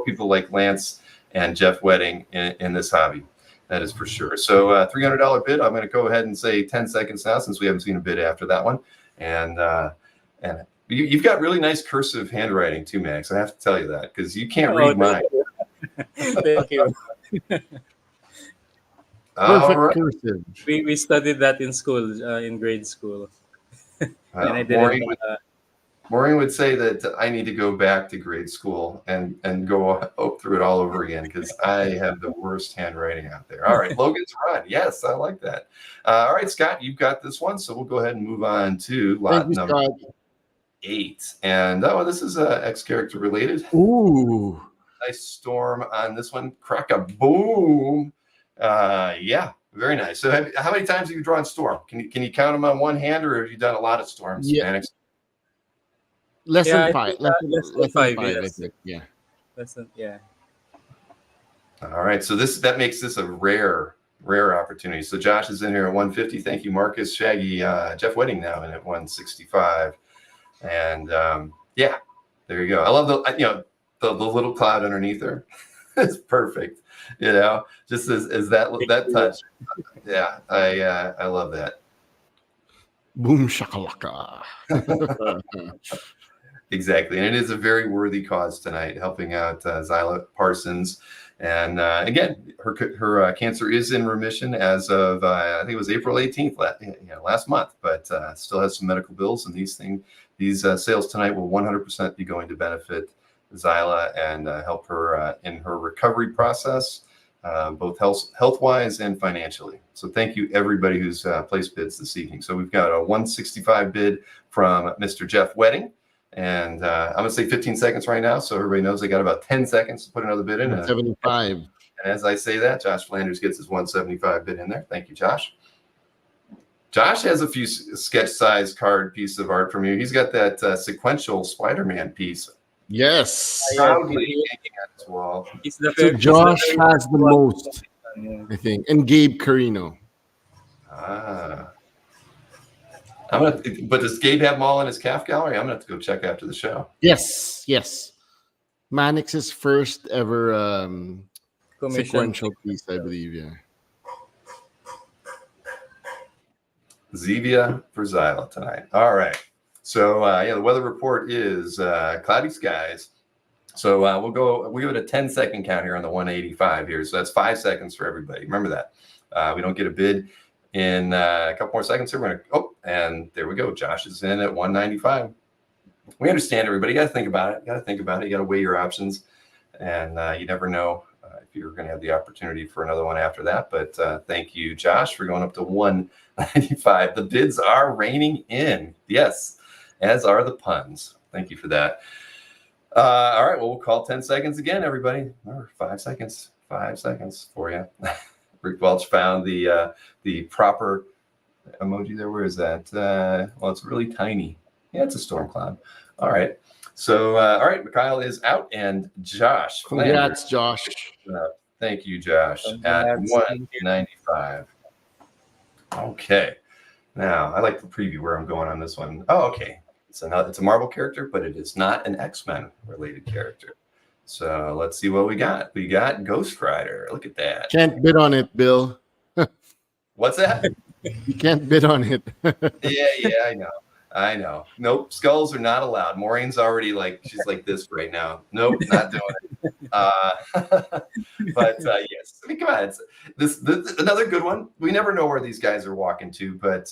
People like Lance and Jeff Wedding in this hobby. That is for sure. So $300 bid. I'm going to go ahead and say 10 seconds now since we haven't seen a bid after that one. And you've got really nice cursive handwriting too, Max. I have to tell you that because you can't read mine. Thank you. Perfect cursive. We studied that in school, in grade school. And I didn't. Maureen would say that I need to go back to grade school and go through it all over again because I have the worst handwriting out there. All right, Logan's Run. Yes, I like that. All right, Scott, you've got this one, so we'll go ahead and move on to lot number 8. And this is X character related. Ooh, nice storm on this one. Crack a boom. Yeah, Very nice. So how many times have you drawn Storm? Can you count them on one hand, or have you done a lot of Storms? Yeah. Manix? Less Yeah, than I five. think, Less than five, I yes. think. Yeah. Yeah. All right. So that makes this a rare opportunity. So Josh is in here at 150. Thank you, Marcus. Shaggy, Jeff Wedding now in at 165. And yeah, there you go. I love the little cloud underneath her. It's perfect. Just as that touch. Yeah, I love that. Boom shakalaka. Exactly, and it is a very worthy cause tonight, helping out Zyla Parsons. And again, her cancer is in remission as of I think it was April 18th last month, but still has some medical bills. And these sales tonight will 100% be going to benefit Zyla and help her in her recovery process, both health-wise and financially. So thank you everybody who's placed bids this evening. So we've got a 165 bid from Mr. Jeff Wedding. And I'm going to say 15 seconds right now, so everybody knows they got about 10 seconds to put another bid in. 175. And as I say that, Josh Flanders gets his 175 bid in there. Thank you, Josh. Josh has a few sketch-sized card piece of art from you. He's got that sequential Spider-Man piece. Yes. Proudly hanging on his wall. So Josh has the most, I think, and Gabe Carino. But does Gabe have them all in his CAF gallery? I'm gonna have to go check after the show. Yes. Manix's first ever sequential piece, I believe. Yeah. Zevia for Zyla tonight. All right. So the weather report is cloudy skies. So we give it a 10-second count here on the 185 here. So that's 5 seconds for everybody. Remember that. We don't get a bid in a couple more seconds here. We're gonna and there we go. Josh is in at 195. We understand, everybody. You got to think about it. You got to weigh your options, and you never know if you're going to have the opportunity for another one after that. But thank you, Josh, for going up to 195. The bids are raining in. Yes, as are the puns. Thank you for that. All right. Well, we'll call 10 seconds again, everybody. Or 5 seconds. 5 seconds for you. Rick Welch found the proper emoji there. Where is that? Well, it's really tiny. Yeah, it's a storm cloud. All right. So, all right, Mikhail is out, and Josh. Congrats, Josh. Thank you, Josh. At 195. Okay. Now, I like the preview where I'm going on this one. Oh, okay. It's a Marvel character, but it is not an X-Men related character. So let's see what we got. We got Ghost Rider. Look at that. Can't bid on it, Bill. What's that? You can't bid on it. Yeah, I know. Nope, skulls are not allowed. Maureen's already she's like this right now. Nope, not doing it. But yes, I mean, come on. It's this another good one. We never know where these guys are walking to, but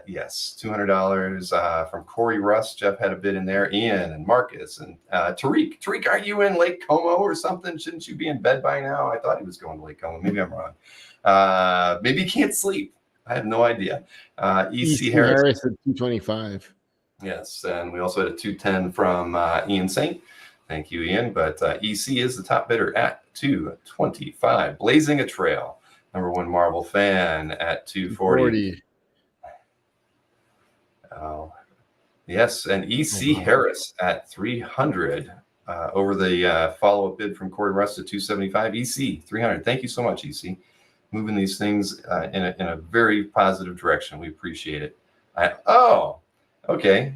yes, $200 from Corey Russ. Jeff had a bid in there. Ian and Marcus and Tariq. Tariq, are you in Lake Como or something? Shouldn't you be in bed by now? I thought he was going to Lake Como. Maybe I'm wrong. Maybe he can't sleep. I have no idea. E.C. Harris at 225. Yes, and we also had a 210 from Ian Saint. Thank you, Ian. But EC is the top bidder at 225. Blazing a Trail, #1 Marvel fan at 240. Oh, yes, and EC Harris at 300 over the follow-up bid from Corey Russ at 275. EC 300. Thank you so much, EC. Moving these things in a very positive direction. We appreciate it. Okay.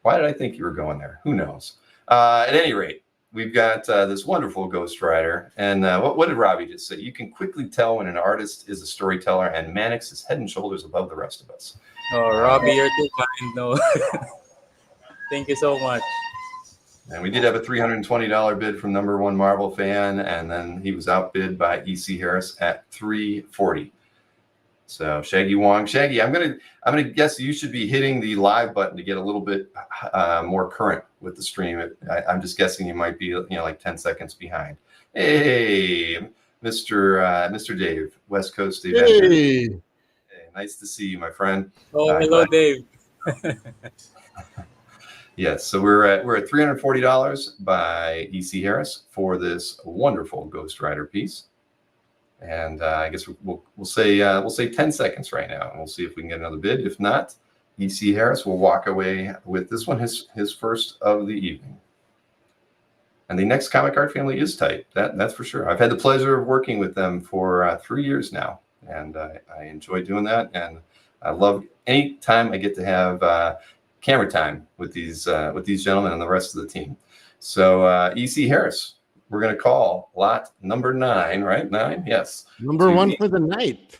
Why did I think you were going there? Who knows? At any rate, we've got this wonderful Ghost Rider. And what did Robbie just say? You can quickly tell when an artist is a storyteller, and Manix is head and shoulders above the rest of us. Oh, Robbie, you're too kind. No. Thank you so much. And we did have a $320 bid from #1 Marvel fan, and then he was outbid by EC Harris at $340. So Shaggy Wong, Shaggy, I'm gonna guess you should be hitting the live button to get a little bit more current with the stream. I'm just guessing you might be like 10 seconds behind. Hey, Mr. Dave, West Coast Dave. Hey, nice to see you, my friend. Oh, hello, Dave. Yes, so we're at $340 by EC Harris for this wonderful Ghost Rider piece. And I guess we'll say 10 seconds right now, and we'll see if we can get another bid. If not, E.C. Harris will walk away with this one, his first of the evening. And the next comic art family is tight. That's for sure. I've had the pleasure of working with them for 3 years now, and I enjoy doing that. And I love any time I get to have camera time with these gentlemen and the rest of the team. So E.C. Harris, we're going to call lot number 9, right? 9, yes. Number 1 for the night.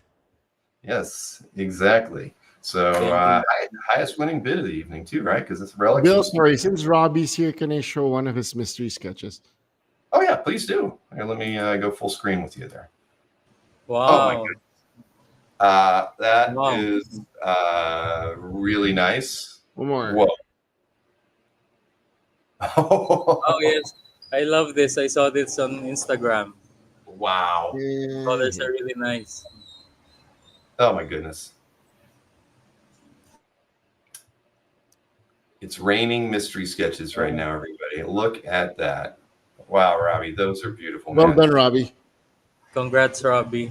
Yes, exactly. So highest winning bid of the evening too, right? Because it's relative. Bill, sorry, since Robbie's here, can I show one of his mystery sketches? Oh yeah, please do. Here, let me go full screen with you there. Wow. Oh my goodness. That is really nice. One more. Whoa. Oh yes, I love this. I saw this on Instagram. Wow. Yeah. Colors are really nice. Oh my goodness. It's raining mystery sketches right now, everybody. Look at that. Wow, Robbie, those are beautiful. Well man. done, Robbie. Congrats, Robbie.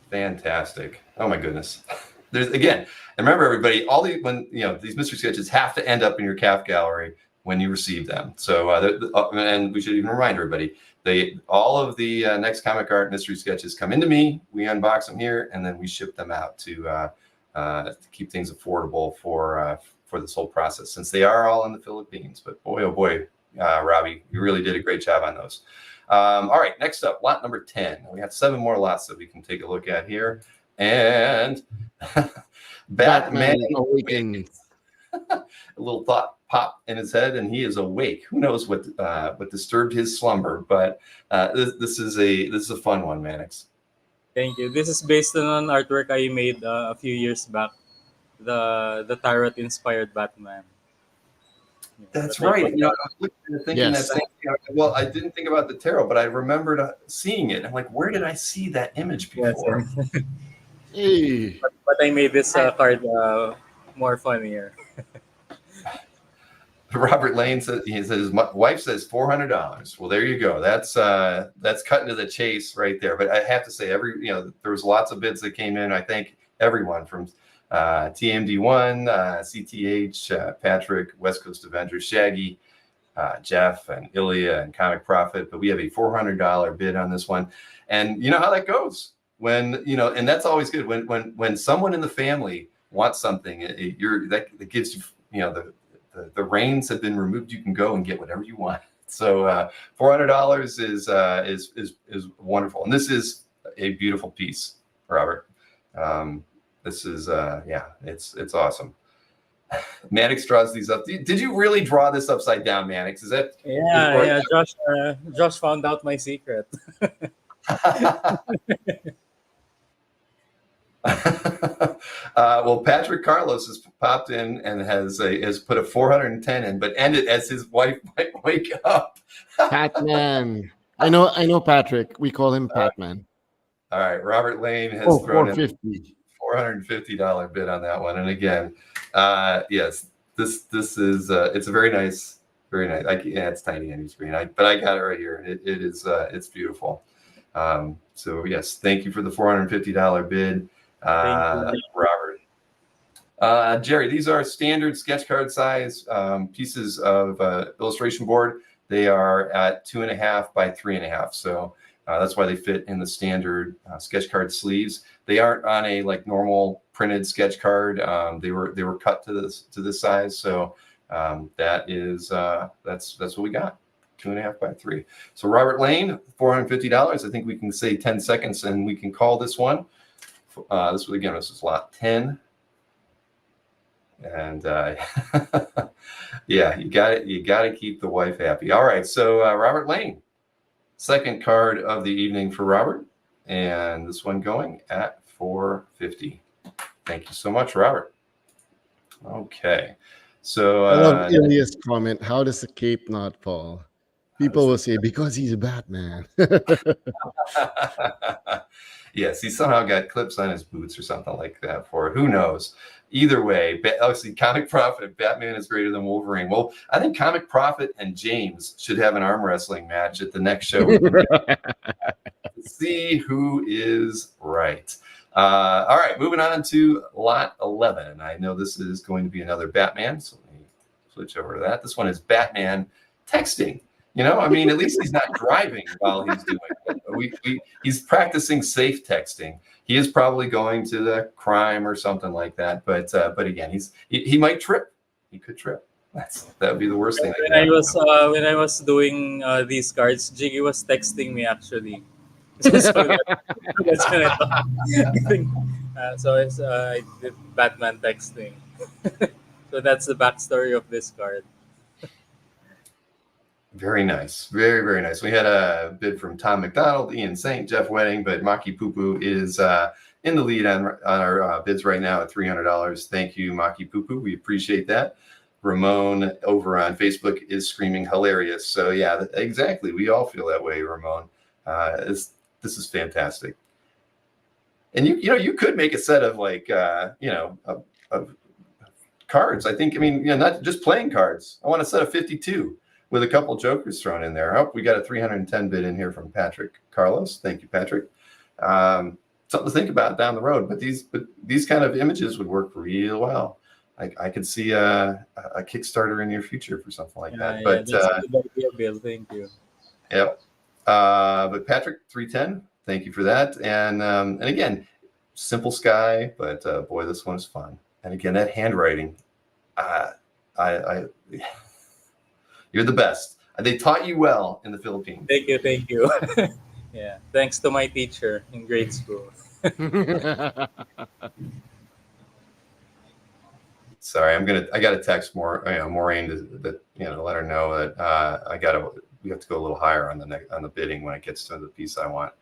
Fantastic. Oh my goodness. There's again, and remember everybody, when these mystery sketches have to end up in your CAF gallery when you receive them. So and we should even remind everybody, all of the next comic art mystery sketches come into me, we unbox them here, and then we ship them out to keep things affordable for this whole process, since they are all in the Philippines. But boy, oh boy, Robbie, you really did a great job on those. All right, next up, lot number 10. We have 7 more lots that we can take a look at here. And Batman awakens. A little thought pop in his head, and he is awake. Who knows what disturbed his slumber? But this is a fun one, Manix. Thank you. This is based on an artwork I made a few years back. The tarot inspired Batman. That's right. I was looking and thinking that. Well, I didn't think about the tarot, but I remembered seeing it. I'm like, where did I see that image before? Yes, Hey. but I made this card more funnier. Robert Lane says his wife says $400. Well, there you go. That's cutting to the chase right there. But I have to say, there was lots of bids that came in. I thank everyone from TMD1, CTH, Patrick, West Coast Avengers, Shaggy, Jeff, and Ilya, and Comic Profit. But we have a $400 bid on this one, and you know how that goes when and that's always good when someone in the family wants something. That gives you the reins have been removed. You can go and get whatever you want. So $400 is wonderful, and this is a beautiful piece, Robert. This is it's awesome. Manix draws these up. Did you really draw this upside down, Manix? Is that? Yeah. Josh found out my secret. Well, Patrick Carlos has popped in and has put a 410 in, but ended as his wife might wake up. Patman. I know Patrick. We call him Patman. All right, Robert Lane has thrown in $450 bid on that one, and again, yes, this is it's a very nice. It's tiny on your screen, but I got it right here. It is it's beautiful. So yes, thank you for the $450 bid. Robert. Jerry, these are standard sketch card size pieces of illustration board. They are at 2.5 by 3.5, so that's why they fit in the standard sketch card sleeves. They aren't on a normal printed sketch card. They were cut to this size, so that's what we got. 2.5 by 3. So Robert Lane, $450. I think we can say 10 seconds and we can call this one. This is lot 10. And yeah, you got to keep the wife happy. All right, so Robert Lane, second card of the evening for Robert, and this one going at $450. Thank you so much, Robert. Okay, so I love Ilya's comment. How does the cape not fall? People will say because he's a Batman. Yes, he somehow got clips on his boots or something like that for it. Who knows? Either way, obviously, Comic Profit, Batman is greater than Wolverine. Well, I think Comic Profit and James should have an arm wrestling match at the next show. see who is right. All right, moving on to lot 11. I know this is going to be another Batman, so let me switch over to that. This one is Batman texting. I mean, at least he's not driving while he's doing it. He's practicing safe texting. He is probably going to the crime or something like that. But again, he might trip. He could trip. That would be the worst thing. When I was doing these cards, Jiggy was texting me actually. That's when I thought. I did Batman texting. So that's the backstory of this card. Very nice. Very, very nice. We had a bid from Tom McDonald, Ian Saint, Jeff Wedding, but Maki Pupu is in the lead on our bids right now at $300. Thank you, Maki Pupu. We appreciate that. Ramon over on Facebook is screaming hilarious. So yeah, exactly. We all feel that way, Ramon. This is fantastic. And you could make a set of of cards. I mean, not just playing cards. I want a set of 52 with a couple jokers thrown in there. Oh, we got a 310 bid in here from Patrick Carlos. Thank you, Patrick. Something to think about down the road. But these kind of images would work real well. I could see a Kickstarter in your future for something like that. But that's a good idea, Bill. Thank you. Yep. But Patrick 310, thank you for that. And again, simple sky, but boy, this one is fun. And again, that handwriting, you're the best. They taught you well in the Philippines. Thank you. Yeah, thanks to my teacher in grade school. Sorry, I got to text Maureen to let her know that we have to go a little higher on the bidding when it gets to the piece I want.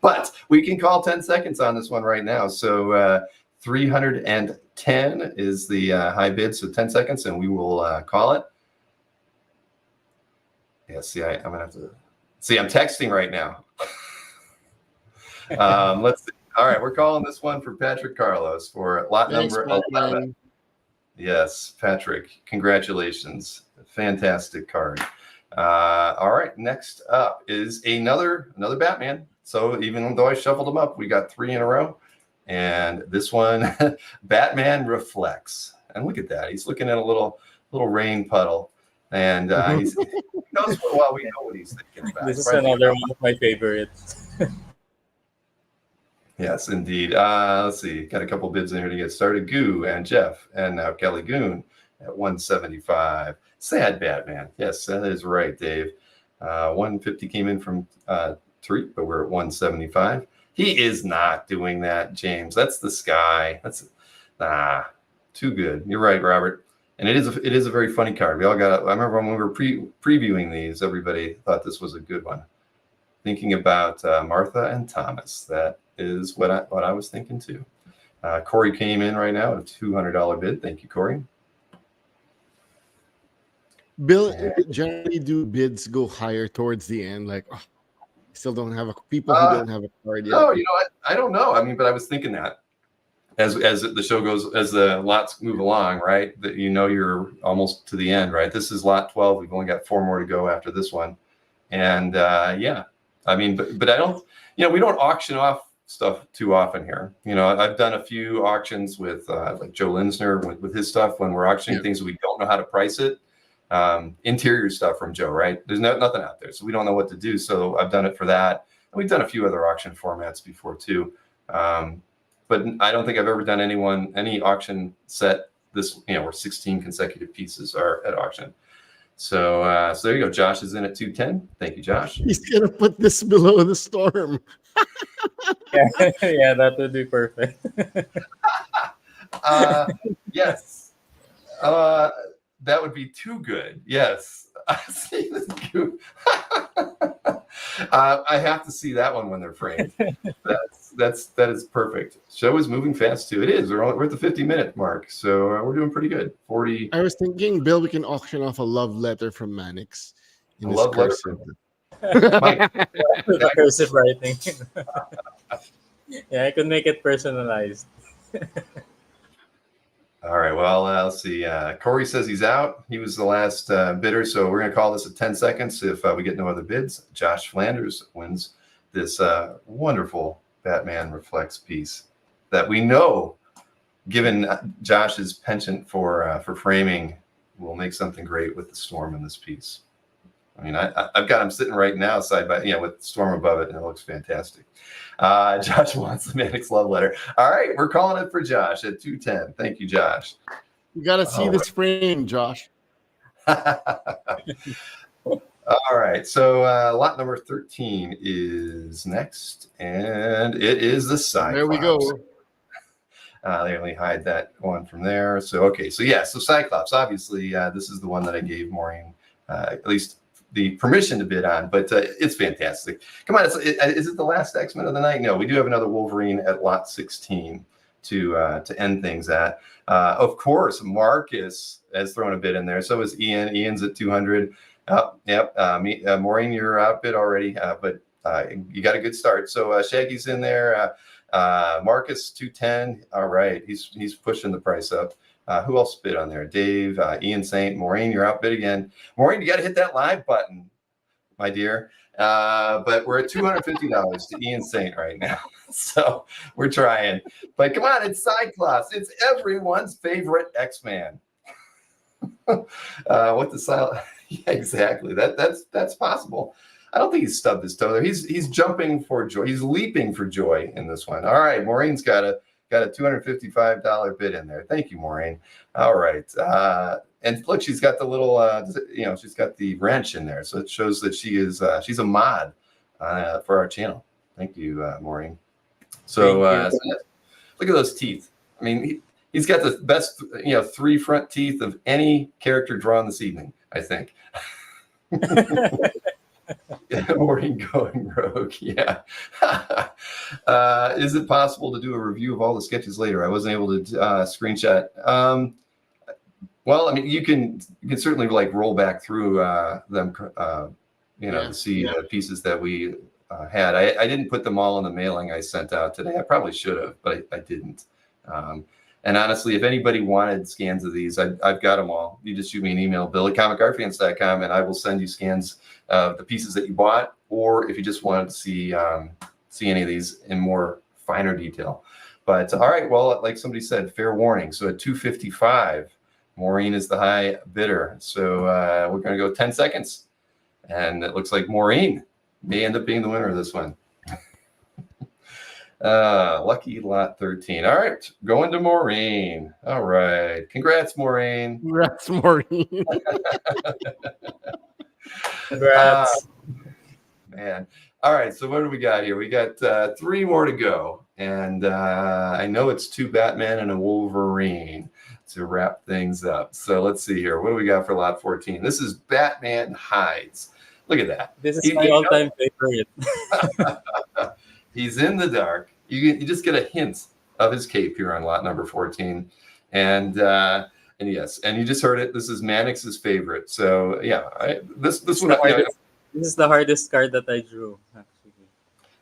But we can call 10 seconds on this one right now. So 310 is the high bid. So 10 seconds, and we will call it. Yeah, see, I'm gonna have to see. I'm texting right now. Let's see. All right, we're calling this one for Patrick Carlos for lot number 11. Yes, Patrick, congratulations. Fantastic card. All right, next up is another Batman. So even though I shuffled them up, we got 3 in a row. And this one, Batman Reflects. And look at that. He's looking at a little rain puddle. And he knows well we know what he's thinking about. This is another one of my favorites. Yes, indeed. Let's see. Got a couple bids in here to get started. Goo and Jeff and now Kelly Goon at 175. Sad Batman. Yes, that is right, Dave. 150 came in from Tariq, but we're at 175. He is not doing that, James. That's the sky. That's too good. You're right, Robert. And it is a very funny card. I remember when we were previewing these, everybody thought this was a good one. Thinking about Martha and Thomas. That is what I was thinking too. Corey came in right now at a $200 bid. Thank you, Corey. Bill, generally do bids go higher towards the end? Like, still don't have people who don't have a card yet. No, I don't know. I mean, but I was thinking that as the show goes, as the lots move along, right? That you're almost to the end, right? This is lot 12. We've only got 4 more to go after this one, and yeah, I mean, but I don't, we don't auction off stuff too often here. I've done a few auctions with like Joe Linsner with his stuff when we're auctioning things we don't know how to price it. Interior stuff from Joe, right? There's nothing out there, so we don't know what to do. So I've done it for that. And we've done a few other auction formats before too. But I don't think I've ever done any auction set this, where 16 consecutive pieces are at auction. So there you go. Josh is in at 210. Thank you, Josh. He's gonna put this below the storm. Yeah, that would be perfect. Yes. That would be too good. Yes. See this cute. I have to see that one when they're framed. That is perfect. Show is moving fast too. It is. We're at the 50-minute mark, so we're doing pretty good. 40. I was thinking, Bill, we can auction off a love letter from Manix. A love letter. Cursive writing. Yeah, I could make it personalized. All right. Well, let's see. Corey says he's out. He was the last bidder, so we're going to call this at 10 seconds. If we get no other bids, Josh Flanders wins this wonderful Batman Reflects piece that we know, given Josh's penchant for framing, will make something great with the storm in this piece. I mean, I've got him sitting right now side by, with storm above it, and it looks fantastic. Josh wants the Manix love letter. All right, we're calling it for Josh at 210. Thank you, Josh. You got to see this frame, Josh. All right, so lot number 13 is next, and it is the Cyclops. There we go. They only hide that one from there. So, okay, so yeah, so Cyclops, obviously, this is the one that I gave Maureen at least the permission to bid on, but it's fantastic. Come on, is it the last X-Men of the night? No, we do have another Wolverine at lot 16 to end things at. Of course, Marcus has thrown a bid in there. So is Ian. Ian's at 200. Oh, yep. Maureen, you're outbid already, but you got a good start. So Shaggy's in there. Marcus 210. All right, he's pushing the price up. Who else bid on there? Dave, Ian Saint, Maureen, you're outbid again. Maureen, you got to hit that live button, my dear. But we're at $250 to Ian Saint right now. So we're trying. But come on, it's Cyclops. It's everyone's favorite X-Man. What the silent? Yeah, exactly. That's possible. I don't think he's stubbed his toe there. He's jumping for joy. He's leaping for joy in this one. All right, Maureen's got a $255 bid in there. Thank you, Maureen. All right. And look, she's got the little, she's got the wrench in there. So it shows that she's a mod for our channel. Thank you, Maureen. So, so look at those teeth. I mean, he's got the best, 3 front teeth of any character drawn this evening, I think. Maureen going rogue. Yeah. Is it possible to do a review of all the sketches later? I wasn't able to screenshot. Well, I mean, you can certainly like roll back through them, to see the pieces that we had. I didn't put them all in the mailing I sent out today. I probably should have, but I didn't. And honestly, if anybody wanted scans of these, I've got them all. You just shoot me an email, bill@comicartfans.com, and I will send you scans of the pieces that you bought, or if you just wanted to see any of these in more finer detail. But all right, well, like somebody said, fair warning. So at 255, Maureen is the high bidder. So we're going to go 10 seconds. And it looks like Maureen may end up being the winner of this one. Lucky lot 13. All right, going to Maureen. All right, congrats, Maureen. Congrats, Maureen. Congrats. Man. All right, so what do we got here? We got 3 more to go, and I know it's 2 Batman and a Wolverine to wrap things up. So let's see here. What do we got for lot 14? This is Batman Hides. Look at that. This is my all-time favorite. He's in the dark. You just get a hint of his cape here on lot number 14. And yes, and you just heard it. This is Manix's favorite. So yeah, this one. This is the hardest card that I drew. Actually,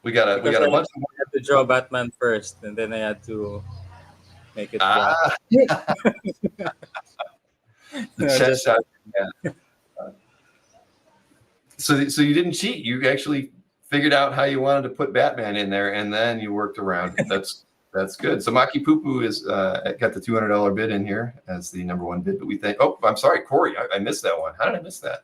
we got a bunch. I had to draw Batman first, and then I had to make it. The chest shot. Yeah. So you didn't cheat. You actually figured out how you wanted to put Batman in there, and then you worked around. That's good. So Maki Poo is got the $200 bid in here as the number 1 bid. But we think, oh, I'm sorry, Corey, I missed that one. How did I miss that?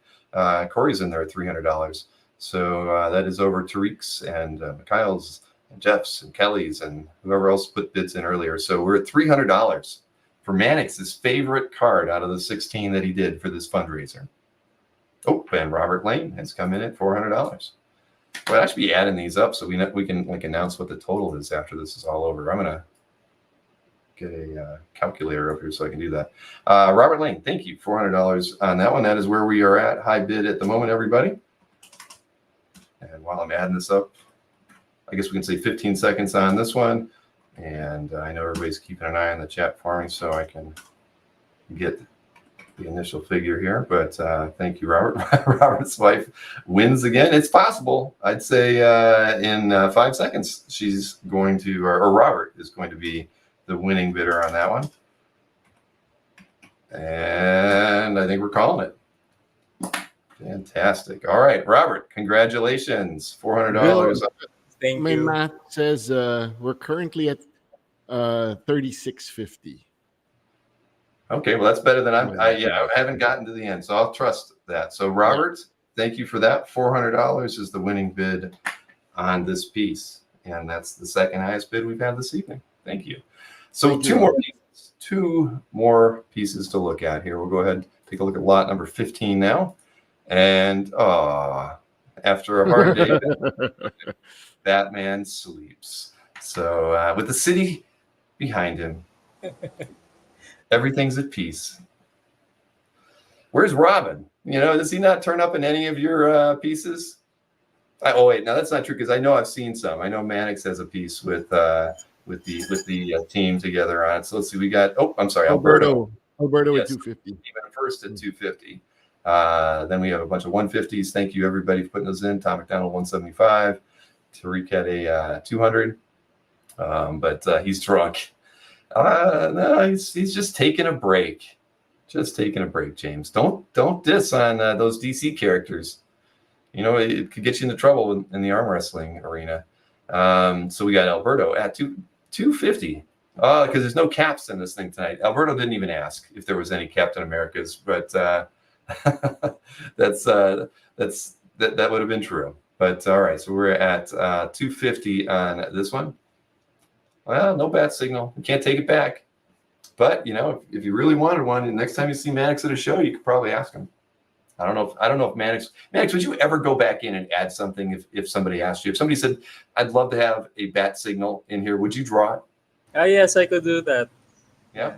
Corey's in there at $300. So that is over Tariq's and Mikhail's and Jeff's and Kelly's and whoever else put bids in earlier. So we're at $300 for Manix's favorite card out of the 16 that he did for this fundraiser. Oh, and Robert Lane has come in at $400. Well, I should be adding these up so we can like announce what the total is after this is all over. I'm gonna get a calculator up here so I can do that. Robert Lane, thank you, $400 on that one. That is where we are at, high bid at the moment, everybody. And while I'm adding this up, I guess we can say 15 seconds on this one. And I know everybody's keeping an eye on the chat for me so I can get the initial figure here, but thank you, Robert. Robert's wife wins again. It's possible. I'd say in 5 seconds, she's going to, or Robert is going to be the winning bidder on that one. And I think we're calling it. Fantastic. All right, Robert, congratulations. $400. Thank my you. math says we're currently at 36.50. Okay, well, that's better than I haven't gotten to the end, so I'll trust that. So, Robert, thank you for that. $400 is the winning bid on this piece, and that's the second highest bid we've had this evening. Thank you. So, two more pieces to look at here. We'll go ahead and take a look at lot number 15 now. And after a hard day, Batman sleeps. So, with the city behind him, everything's at peace. Where's Robin? Does he not turn up in any of your pieces? Oh wait, no, that's not true because I know I've seen some. I know Manix has a piece with the team together on it. So let's see, we got. Oh, I'm sorry, Alberto at 250. Even first at 250. Then we have a bunch of 150s. Thank you everybody for putting those in. Tom McDonald 175. Tariq had a 200, but he's drunk. No, he's just taking a break. Just taking a break, James. Don't diss on those DC characters. It could get you into trouble in the arm wrestling arena. So we got Alberto at 250. Because there's no caps in this thing tonight. Alberto didn't even ask if there was any Captain Americas, but that would have been true. But all right, so we're at 250 on this one. Well, no bat signal. You can't take it back. But if you really wanted one, and next time you see Manix at a show, you could probably ask him. I don't know if Manix, would you ever go back in and add something if somebody asked you? If somebody said, I'd love to have a bat signal in here, would you draw it? Yes, I could do that. Yeah.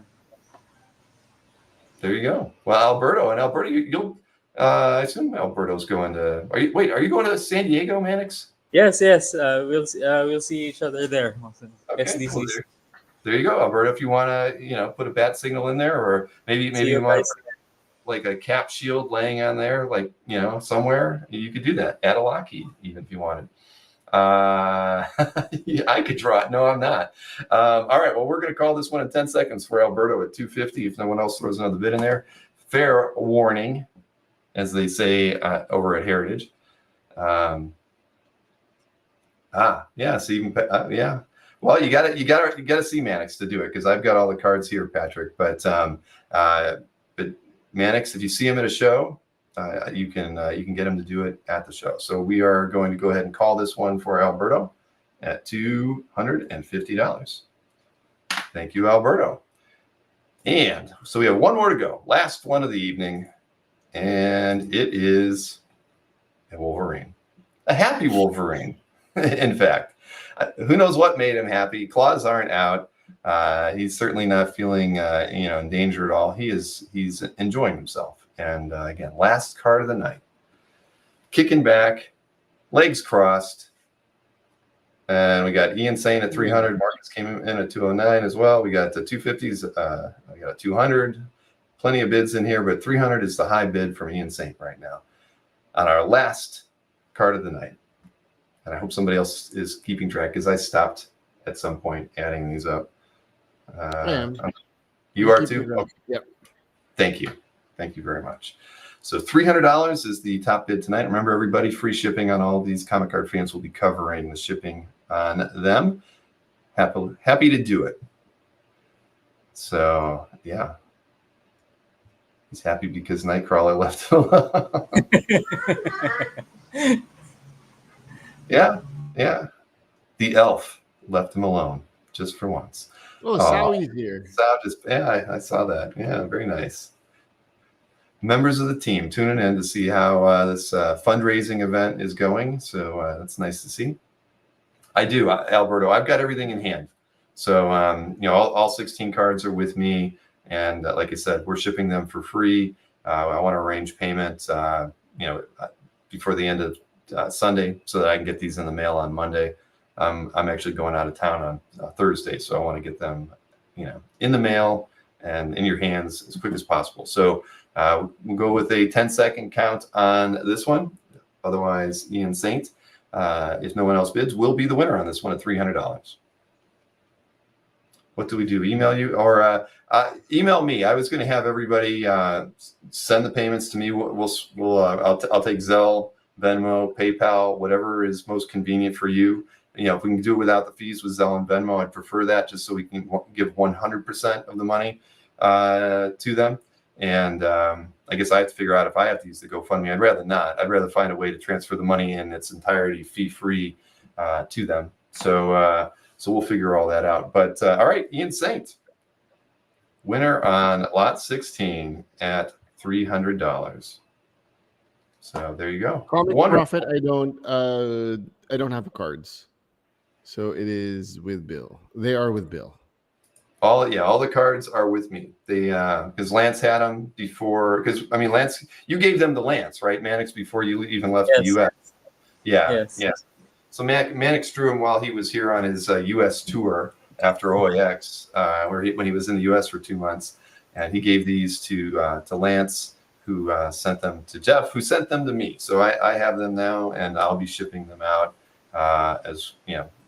There you go. Well, Alberto, you'll I assume Alberto's going to. Are you going to San Diego, Manix? Yes. We'll see each other there. Okay. SDCs. Well, there you go, Alberto. If you want to, put a bat signal in there, or maybe you want to like a cap shield laying on there, like somewhere, you could do that. Add a Lockheed, even if you wanted. I could draw it. No, I'm not. All right. Well, we're going to call this one in 10 seconds for Alberto at 250. If no one else throws another bid in there, fair warning, as they say over at Heritage. Yeah. So you can, yeah. Well, you got to see Manix to do it because I've got all the cards here, Patrick. But Manix, if you see him at a show, you can get him to do it at the show. So we are going to go ahead and call this one for Alberto at $250. Thank you, Alberto. And so we have one more to go. Last one of the evening, and it is a Wolverine, a happy Wolverine. In fact, who knows what made him happy? Claws aren't out. He's certainly not feeling in danger at all. He's enjoying himself. And again, last card of the night, kicking back, legs crossed, and we got Ian Saint at 300. Marcus came in at 209 as well. We got the 250s. We got a 200. Plenty of bids in here, but 300 is the high bid from Ian Saint right now on our last card of the night. And I hope somebody else is keeping track because I stopped at some point adding these up. You are too? Okay. Yep. Thank you. Thank you very much. So $300 is the top bid tonight. Remember, everybody, free shipping on all of these comic card fans. Will be covering the shipping on them. Happy to do it. So, yeah. He's happy because Nightcrawler left him alone. Yeah. The elf left him alone just for once. Oh, Sally's here. Sal I saw that. Yeah, very nice. Members of the team tuning in to see how this fundraising event is going. So that's nice to see. I do, Alberto. I've got everything in hand. So all 16 cards are with me, and like I said, we're shipping them for free. I want to arrange payments, before the end of Sunday, so that I can get these in the mail on Monday. I'm actually going out of town on Thursday, so I want to get them, in the mail and in your hands as quick as possible. So we'll go with a 10-second count on this one. Otherwise, Ian Saint, if no one else bids, will be the winner on this one at $300. What do we do? Email you or email me? I was going to have everybody send the payments to me. I'll take Zelle, Venmo, PayPal, whatever is most convenient for you. if we can do it without the fees with Zelle and Venmo, I'd prefer that, just so we can give 100% of the money to them. And I guess I have to figure out if I have to use the GoFundMe. I'd rather not. I'd rather find a way to transfer the money in its entirety fee-free to them. So we'll figure all that out. But all right, Ian Saint, winner on lot 16 at $300. So there you go. Comic Profit, I don't have the cards. So it is with Bill. They are with Bill. All the cards are with me. They because Lance had them before. Because I mean, Lance, you gave them to Lance, right, Manix, before you even left the U.S. Yeah. So Manix drew him while he was here on his U.S. tour after OAX, when he was in the U.S. for 2 months, and he gave these to Lance, who sent them to Jeff, who sent them to me. So I have them now, and I'll be shipping them out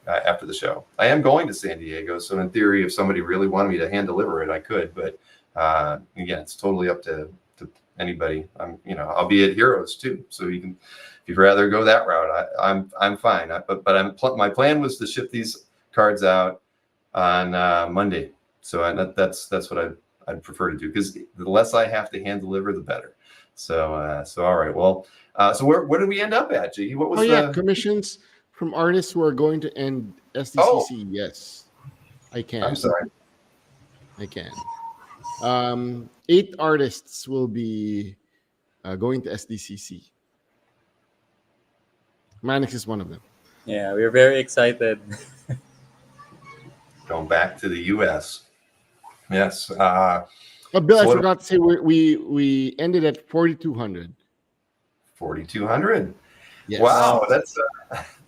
after the show. I am going to San Diego, so in theory, if somebody really wanted me to hand deliver it, I could. But again, it's totally up to anybody. I'll be at Heroes too, so you can, if you'd rather go that route, I'm fine. But my plan was to ship these cards out on Monday. So that's what I'd prefer to do, because the less I have to hand deliver, the better. So all right. Well, so where did we end up at, Jiggy? What was commissions from artists who are going to end SDCC? Oh. Yes, I can. I'm sorry. I can. 8 artists will be going to SDCC. Manix is one of them. Yeah, we're very excited. Going back to the U.S. Yes. Bill, I forgot to say we ended at 4,200. 4,200. Yes. Wow,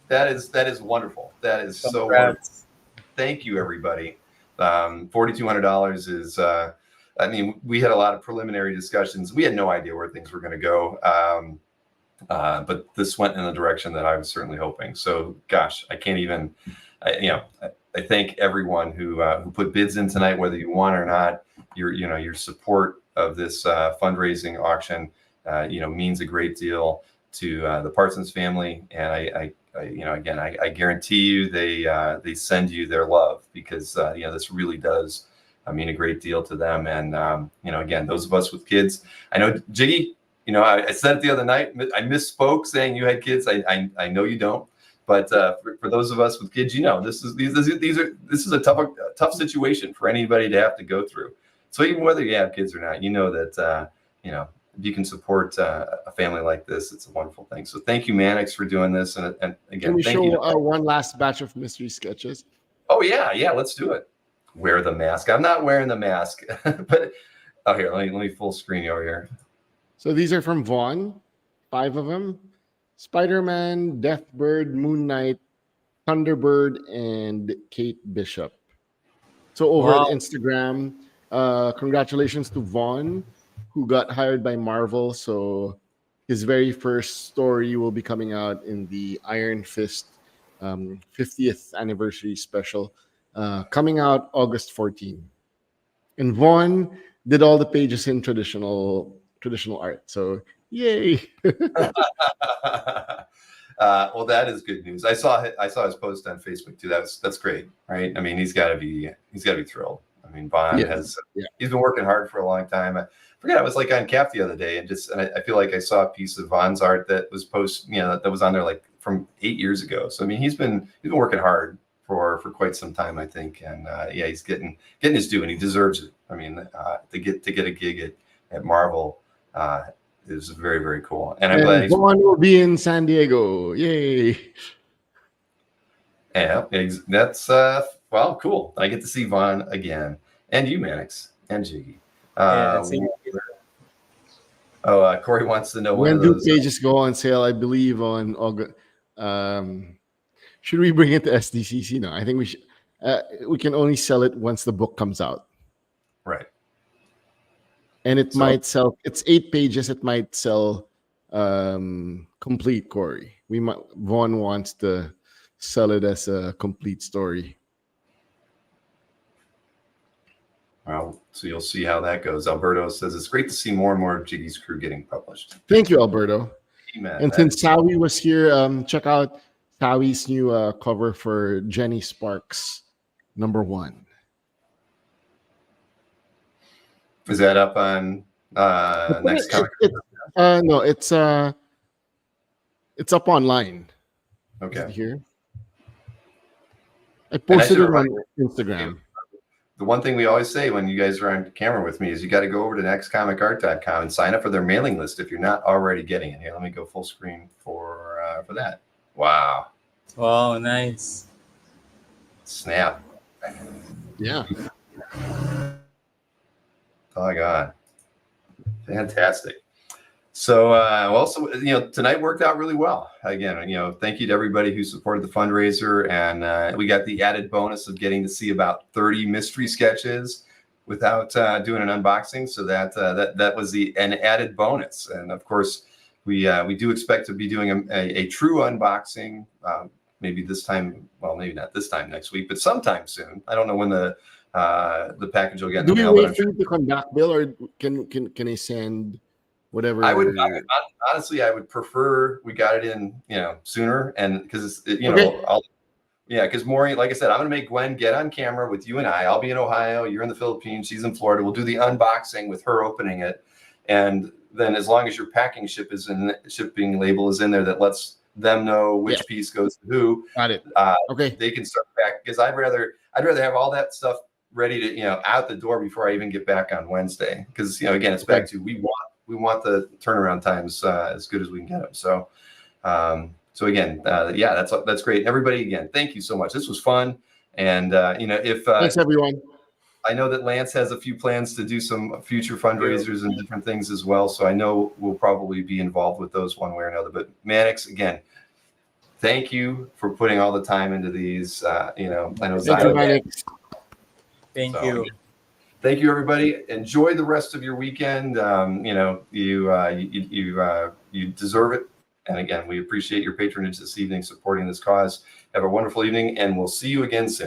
that is wonderful. That is so wonderful. Thank you, everybody. $4,200 is. I mean, we had a lot of preliminary discussions. We had no idea where things were going to go, but this went in the direction that I was certainly hoping. So, gosh, I can't even. I thank everyone who put bids in tonight, whether you won or not. Your support of this fundraising auction, means a great deal to the Parsons family, and I guarantee you they send you their love, because this really does mean a great deal to them. And again, those of us with kids, I know, Jiggy, I said it the other night. I misspoke saying you had kids. I know you don't. But for those of us with kids, this is a tough situation for anybody to have to go through. So even whether you have kids or not, that if you can support a family like this, it's a wonderful thing. So thank you, Manix, for doing this. And again, can we thank show you. One last batch of mystery sketches? Oh yeah, let's do it. Wear the mask. I'm not wearing the mask, but here, let me full screen you over here. So these are from Vaughn, 5 of them. Spider-Man, Deathbird, Moon Knight, Thunderbird, and Kate Bishop. So over at Instagram, congratulations to Vaughn, who got hired by Marvel. So his very first story will be coming out in the Iron Fist 50th anniversary special, coming out August 14. And Vaughn did all the pages in traditional art. So yay! Well, that is good news. I saw his post on Facebook too. That's great, right? I mean, he's got to be thrilled. I mean, Vaughn he's been working hard for a long time. I forget, I was like on CAF the other day, and I feel like I saw a piece of Vaughn's art that was that was on there like from 8 years ago. So I mean, he's been working hard for quite some time, I think, and he's getting his due, and he deserves it. I mean, to get a gig at Marvel is very, very cool. And I'm glad Vaughn will be in San Diego. Yay! Yeah, that's cool. I get to see Vaughn again, and you, Manix, and Jiggy. Corey wants to know when do pages go on sale? I believe on August. Should we bring it to SDCC? No, I think we should. We can only sell it once the book comes out. Right. And it might sell. It's 8 pages. It might sell complete, Corey. Vaughn wants to sell it as a complete story. Well, so you'll see how that goes. Alberto says it's great to see more and more of Jiggy's crew getting published. Thank you, Alberto. Amen. And since Sawi was here, check out Towie's new cover for Jenny Sparks, #1. Is that up on next comic? No, it's up online. Okay. Is it here? I posted it on Instagram. The one thing we always say when you guys are on camera with me is you got to go over to nextcomicart.com and sign up for their mailing list if you're not already getting it. Here, let me go full screen for that. Wow. Wow, nice. Snap. Yeah. Oh, God. Fantastic. So, tonight worked out really well. Again, thank you to everybody who supported the fundraiser. And we got the added bonus of getting to see about 30 mystery sketches without doing an unboxing. So that was an added bonus. And of course, we do expect to be doing a true unboxing, maybe this time. Well, maybe not this time next week, but sometime soon. I don't know when the package will get in the mail. Do we wait for you to come back, Bill, or can I send whatever? I would honestly, I would prefer we got it in, sooner, and because because Maureen, like I said, I'm gonna make Gwen get on camera with you and I'll be in Ohio, you're in the Philippines, she's in Florida. We'll do the unboxing with her opening it, and then as long as your shipping label is in there that lets them know which piece goes to who. Got it. Okay. They can start back, because I'd rather have all that stuff ready to out the door before I even get back on Wednesday, because again, it's back to we want the turnaround times as good as we can get them. So again, that's great. Everybody, again, thank you so much. This was fun. And thanks everyone. I know that Lance has a few plans to do some future fundraisers and different things as well. So I know we'll probably be involved with those one way or another. But Manix, again, thank you for putting all the time into these. I know Zyla. Thank you. Thank you, everybody. Enjoy the rest of your weekend. You deserve it. And again, we appreciate your patronage this evening, supporting this cause. Have a wonderful evening, and we'll see you again soon.